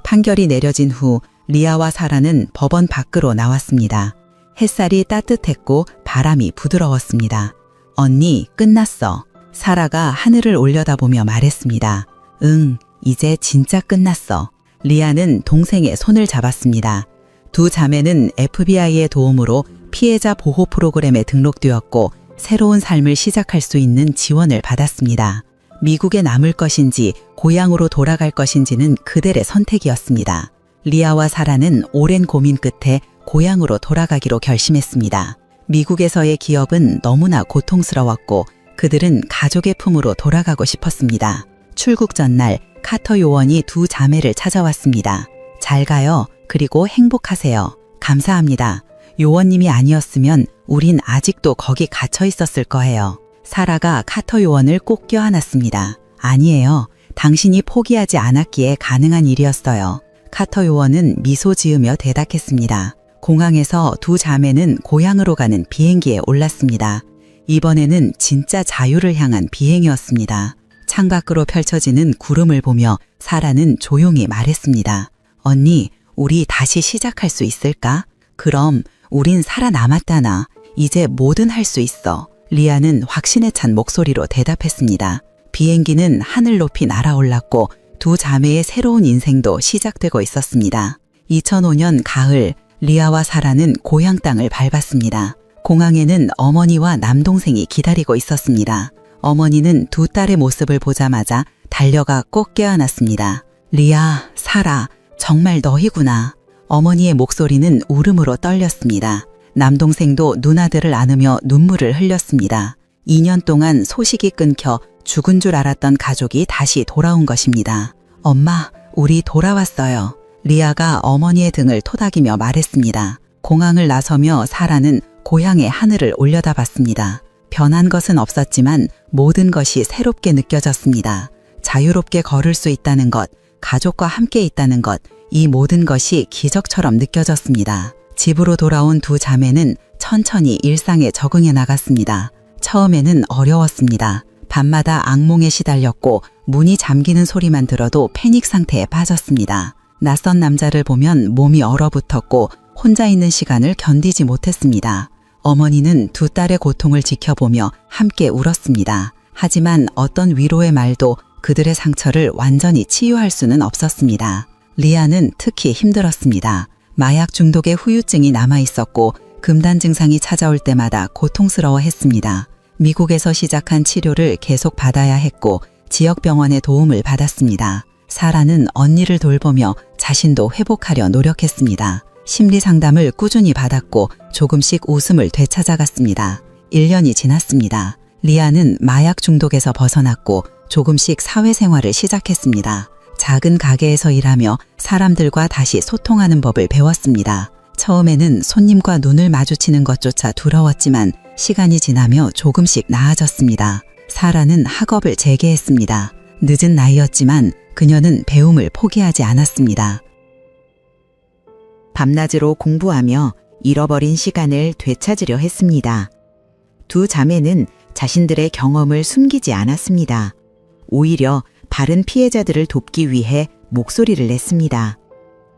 판결이 내려진 후 리아와 사라는 법원 밖으로 나왔습니다. 햇살이 따뜻했고 바람이 부드러웠습니다. 언니, 끝났어. 사라가 하늘을 올려다보며 말했습니다. 응, 이제 진짜 끝났어. 리아는 동생의 손을 잡았습니다. 두 자매는 FBI의 도움으로 피해자 보호 프로그램에 등록되었고 새로운 삶을 시작할 수 있는 지원을 받았습니다. 미국에 남을 것인지 고향으로 돌아갈 것인지는 그들의 선택이었습니다. 리아와 사라는 오랜 고민 끝에 고향으로 돌아가기로 결심했습니다. 미국에서의 기업은 너무나 고통스러웠고 그들은 가족의 품으로 돌아가고 싶었습니다. 출국 전날 카터 요원이 두 자매를 찾아왔습니다. 잘 가요. 그리고 행복하세요. 감사합니다. 요원님이 아니었으면 우린 아직도 거기 갇혀 있었을 거예요. 사라가 카터 요원을 꼭 껴안았습니다. 아니에요. 당신이 포기하지 않았기에 가능한 일이었어요. 카터 요원은 미소 지으며 대답했습니다. 공항에서 두 자매는 고향으로 가는 비행기에 올랐습니다. 이번에는 진짜 자유를 향한 비행이었습니다. 창밖으로 펼쳐지는 구름을 보며 사라는 조용히 말했습니다. 언니, 우리 다시 시작할 수 있을까? 그럼 우린 살아남았다나. 이제 뭐든 할 수 있어. 리아는 확신에 찬 목소리로 대답했습니다. 비행기는 하늘 높이 날아올랐고 두 자매의 새로운 인생도 시작되고 있었습니다. 2005년 가을, 리아와 사라는 고향 땅을 밟았습니다. 공항에는 어머니와 남동생이 기다리고 있었습니다. 어머니는 두 딸의 모습을 보자마자 달려가 꼭 껴안았습니다. 리아, 사라, 정말 너희구나. 어머니의 목소리는 울음으로 떨렸습니다. 남동생도 누나들을 안으며 눈물을 흘렸습니다. 2년 동안 소식이 끊겨 죽은 줄 알았던 가족이 다시 돌아온 것입니다. 엄마, 우리 돌아왔어요. 리아가 어머니의 등을 토닥이며 말했습니다.
공항을 나서며 사라는 고향의 하늘을 올려다봤습니다. 변한 것은 없었지만 모든 것이 새롭게 느껴졌습니다. 자유롭게 걸을 수 있다는 것, 가족과 함께 있다는 것, 이 모든 것이 기적처럼 느껴졌습니다. 집으로 돌아온 두 자매는 천천히 일상에 적응해 나갔습니다. 처음에는 어려웠습니다. 밤마다 악몽에 시달렸고 문이 잠기는 소리만 들어도 패닉 상태에 빠졌습니다. 낯선 남자를 보면 몸이 얼어붙었고 혼자 있는 시간을 견디지 못했습니다. 어머니는 두 딸의 고통을 지켜보며 함께 울었습니다. 하지만 어떤 위로의 말도 그들의 상처를 완전히 치유할 수는 없었습니다. 리아는 특히 힘들었습니다. 마약 중독의 후유증이 남아있었고 금단 증상이 찾아올 때마다 고통스러워했습니다. 미국에서 시작한 치료를 계속 받아야 했고 지역 병원의 도움을 받았습니다. 사라는 언니를 돌보며 자신도 회복하려 노력했습니다. 심리 상담을 꾸준히 받았고 조금씩 웃음을 되찾아갔습니다. 1년이 지났습니다. 리아는 마약 중독에서 벗어났고 조금씩 사회생활을 시작했습니다. 작은 가게에서 일하며 사람들과 다시 소통하는 법을 배웠습니다. 처음에는 손님과 눈을 마주치는 것조차 두려웠지만 시간이 지나며 조금씩 나아졌습니다. 사라는 학업을 재개했습니다. 늦은 나이였지만 그녀는 배움을 포기하지 않았습니다.
밤낮으로 공부하며 잃어버린 시간을 되찾으려 했습니다. 두 자매는 자신들의 경험을 숨기지 않았습니다. 오히려 바른 피해자들을 돕기 위해 목소리를 냈습니다.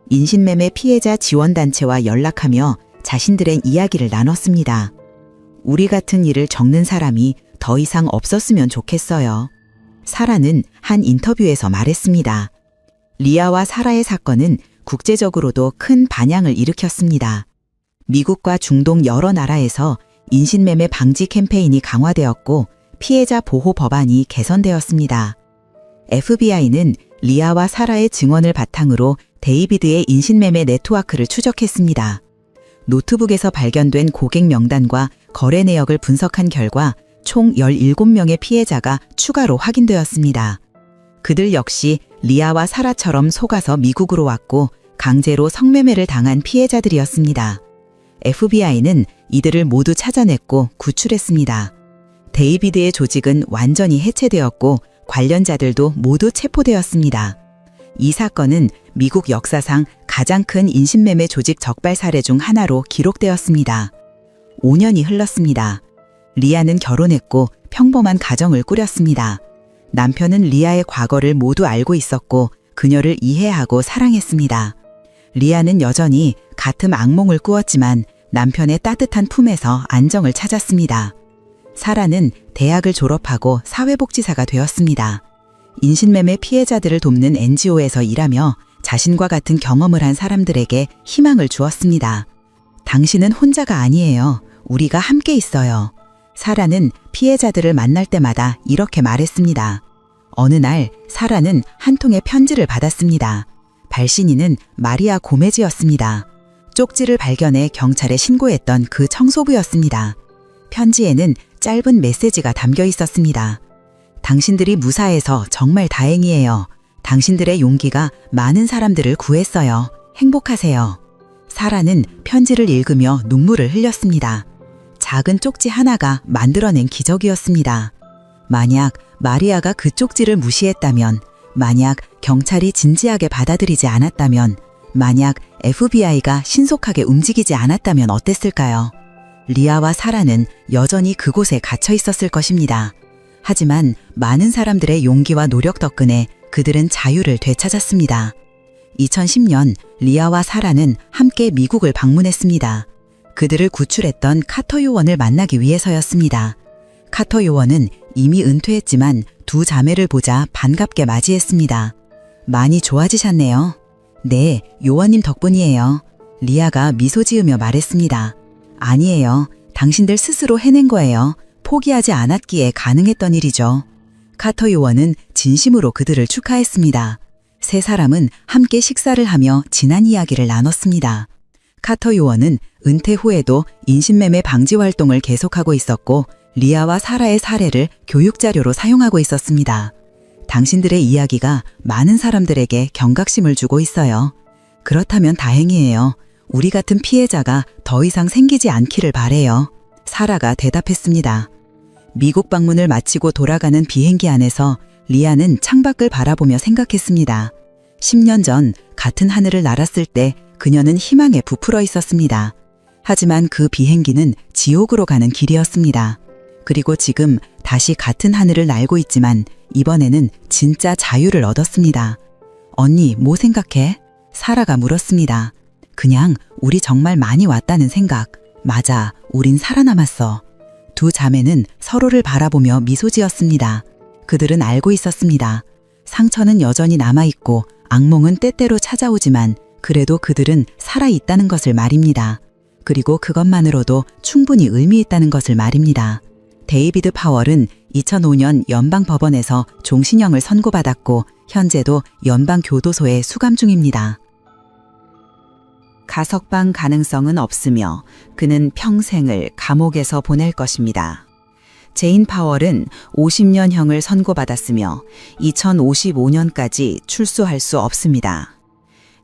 인신매매 피해자 지원단체와 연락하며 자신들의 이야기를 나눴습니다. 우리 같은 일을 겪는 사람이 더 이상 없었으면 좋겠어요. 사라는 한 인터뷰에서 말했습니다. 리아와 사라의 사건은 국제적으로도 큰 반향을 일으켰습니다. 미국과 중동 여러 나라에서 인신매매 방지 캠페인이 강화되었고 피해자 보호 법안이 개선되었습니다. FBI는 리아와 사라의 증언을 바탕으로 데이비드의 인신매매 네트워크를 추적했습니다. 노트북에서 발견된 고객 명단과 거래 내역을 분석한 결과 총 17명의 피해자가 추가로 확인되었습니다. 그들 역시 리아와 사라처럼 속아서 미국으로 왔고 강제로 성매매를 당한 피해자들이었습니다. FBI는 이들을 모두 찾아냈고 구출했습니다. 데이비드의 조직은 완전히 해체되었고 관련자들도 모두 체포되었습니다. 이 사건은 미국 역사상 가장 큰 인신매매 조직 적발 사례 중 하나로 기록되었습니다. 5년이 흘렀습니다. 리아는 결혼했고 평범한 가정을 꾸렸습니다. 남편은 리아의 과거를 모두 알고 있었고 그녀를 이해하고 사랑했습니다. 리아는 여전히 같은 악몽을 꾸었지만 남편의 따뜻한 품에서 안정을 찾았습니다. 사라는 대학을 졸업하고 사회복지사가 되었습니다. 인신매매 피해자들을 돕는 NGO에서 일하며 자신과 같은 경험을 한 사람들에게 희망을 주었습니다. 당신은 혼자가 아니에요. 우리가 함께 있어요. 사라는 피해자들을 만날 때마다 이렇게 말했습니다. 어느 날 사라는 한 통의 편지를 받았습니다. 발신인은 마리아 고메즈였습니다. 쪽지를 발견해 경찰에 신고했던 그 청소부였습니다. 편지에는 짧은 메시지가 담겨 있었습니다. 당신들이 무사해서 정말 다행이에요. 당신들의 용기가 많은 사람들을 구했어요. 행복하세요. 사라는 편지를 읽으며 눈물을 흘렸습니다. 작은 쪽지 하나가 만들어낸 기적이었습니다. 만약 마리아가 그 쪽지를 무시했다면, 만약 경찰이 진지하게 받아들이지 않았다면, 만약 FBI가 신속하게 움직이지 않았다면 어땠을까요? 리아와 사라는 여전히 그곳에 갇혀 있었을 것입니다. 하지만 많은 사람들의 용기와 노력 덕분에 그들은 자유를 되찾았습니다. 2010년 리아와 사라는 함께 미국을 방문했습니다. 그들을 구출했던 카터 요원을 만나기 위해서였습니다. 카터 요원은 이미 은퇴했지만 두 자매를 보자 반갑게 맞이했습니다. 많이 좋아지셨네요. 네, 요원님 덕분이에요. 리아가 미소 지으며 말했습니다. 아니에요. 당신들 스스로 해낸 거예요. 포기하지 않았기에 가능했던 일이죠. 카터 요원은 진심으로 그들을 축하했습니다. 세 사람은 함께 식사를 하며 지난 이야기를 나눴습니다. 카터 요원은 은퇴 후에도 인신매매 방지 활동을 계속하고 있었고 리아와 사라의 사례를 교육자료로 사용하고 있었습니다. 당신들의 이야기가 많은 사람들에게 경각심을 주고 있어요. 그렇다면 다행이에요. 우리 같은 피해자가 더 이상 생기지 않기를 바래요. 사라가 대답했습니다. 미국 방문을 마치고 돌아가는 비행기 안에서 리아는 창밖을 바라보며 생각했습니다. 10년 전 같은 하늘을 날았을 때 그녀는 희망에 부풀어 있었습니다. 하지만 그 비행기는 지옥으로 가는 길이었습니다. 그리고 지금 다시 같은 하늘을 날고 있지만 이번에는 진짜 자유를 얻었습니다. 언니, 뭐 생각해? 사라가 물었습니다. 그냥 우리 정말 많이 왔다는 생각. 맞아, 우린 살아남았어. 두 자매는 서로를 바라보며 미소 지었습니다. 그들은 알고 있었습니다. 상처는 여전히 남아있고 악몽은 때때로 찾아오지만 그래도 그들은 살아있다는 것을 말입니다. 그리고 그것만으로도 충분히 의미 있다는 것을 말입니다. 데이비드 파월은 2005년 연방법원에서 종신형을 선고받았고 현재도 연방교도소에 수감 중입니다. 가석방 가능성은 없으며 그는 평생을 감옥에서 보낼 것입니다. 제인 파월은 50년형을 선고받았으며 2055년까지 출소할 수 없습니다.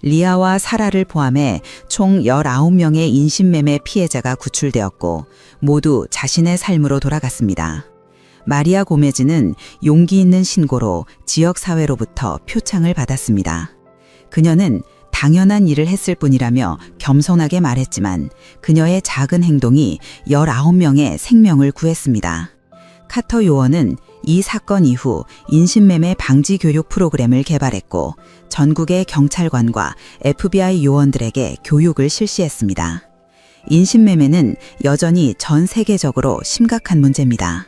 리아와 사라를 포함해 총 19명의 인신매매 피해자가 구출되었고 모두 자신의 삶으로 돌아갔습니다. 마리아 고메즈는 용기 있는 신고로 지역사회로부터 표창을 받았습니다. 그녀는 당연한 일을 했을 뿐이라며 겸손하게 말했지만 그녀의 작은 행동이 19명의 생명을 구했습니다. 카터 요원은 이 사건 이후 인신매매 방지 교육 프로그램을 개발했고 전국의 경찰관과 FBI 요원들에게 교육을 실시했습니다. 인신매매는 여전히 전 세계적으로 심각한 문제입니다.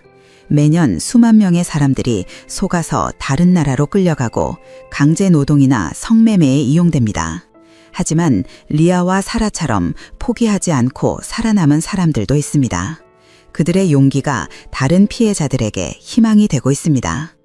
매년 수만 명의 사람들이 속아서 다른 나라로 끌려가고 강제 노동이나 성매매에 이용됩니다. 하지만 리아와 사라처럼 포기하지 않고 살아남은 사람들도 있습니다. 그들의 용기가 다른 피해자들에게 희망이 되고 있습니다.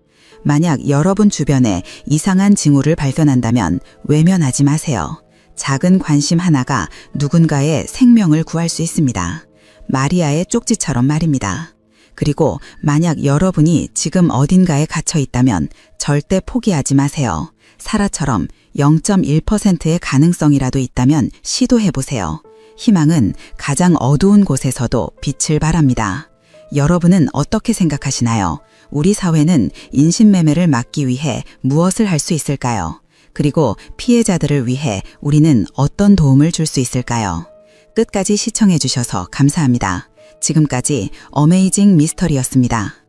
만약 여러분 주변에 이상한 징후를 발견한다면 외면하지 마세요. 작은 관심 하나가 누군가의 생명을 구할 수 있습니다. 마리아의 쪽지처럼 말입니다. 그리고 만약 여러분이 지금 어딘가에 갇혀 있다면 절대 포기하지 마세요. 사라처럼 0.1%의 가능성이라도 있다면 시도해보세요. 희망은 가장 어두운 곳에서도 빛을 발합니다. 여러분은 어떻게 생각하시나요? 우리 사회는 인신매매를 막기 위해 무엇을 할 수 있을까요? 그리고 피해자들을 위해 우리는 어떤 도움을 줄 수 있을까요? 끝까지 시청해 주셔서 감사합니다. 지금까지 어메이징 미스터리였습니다.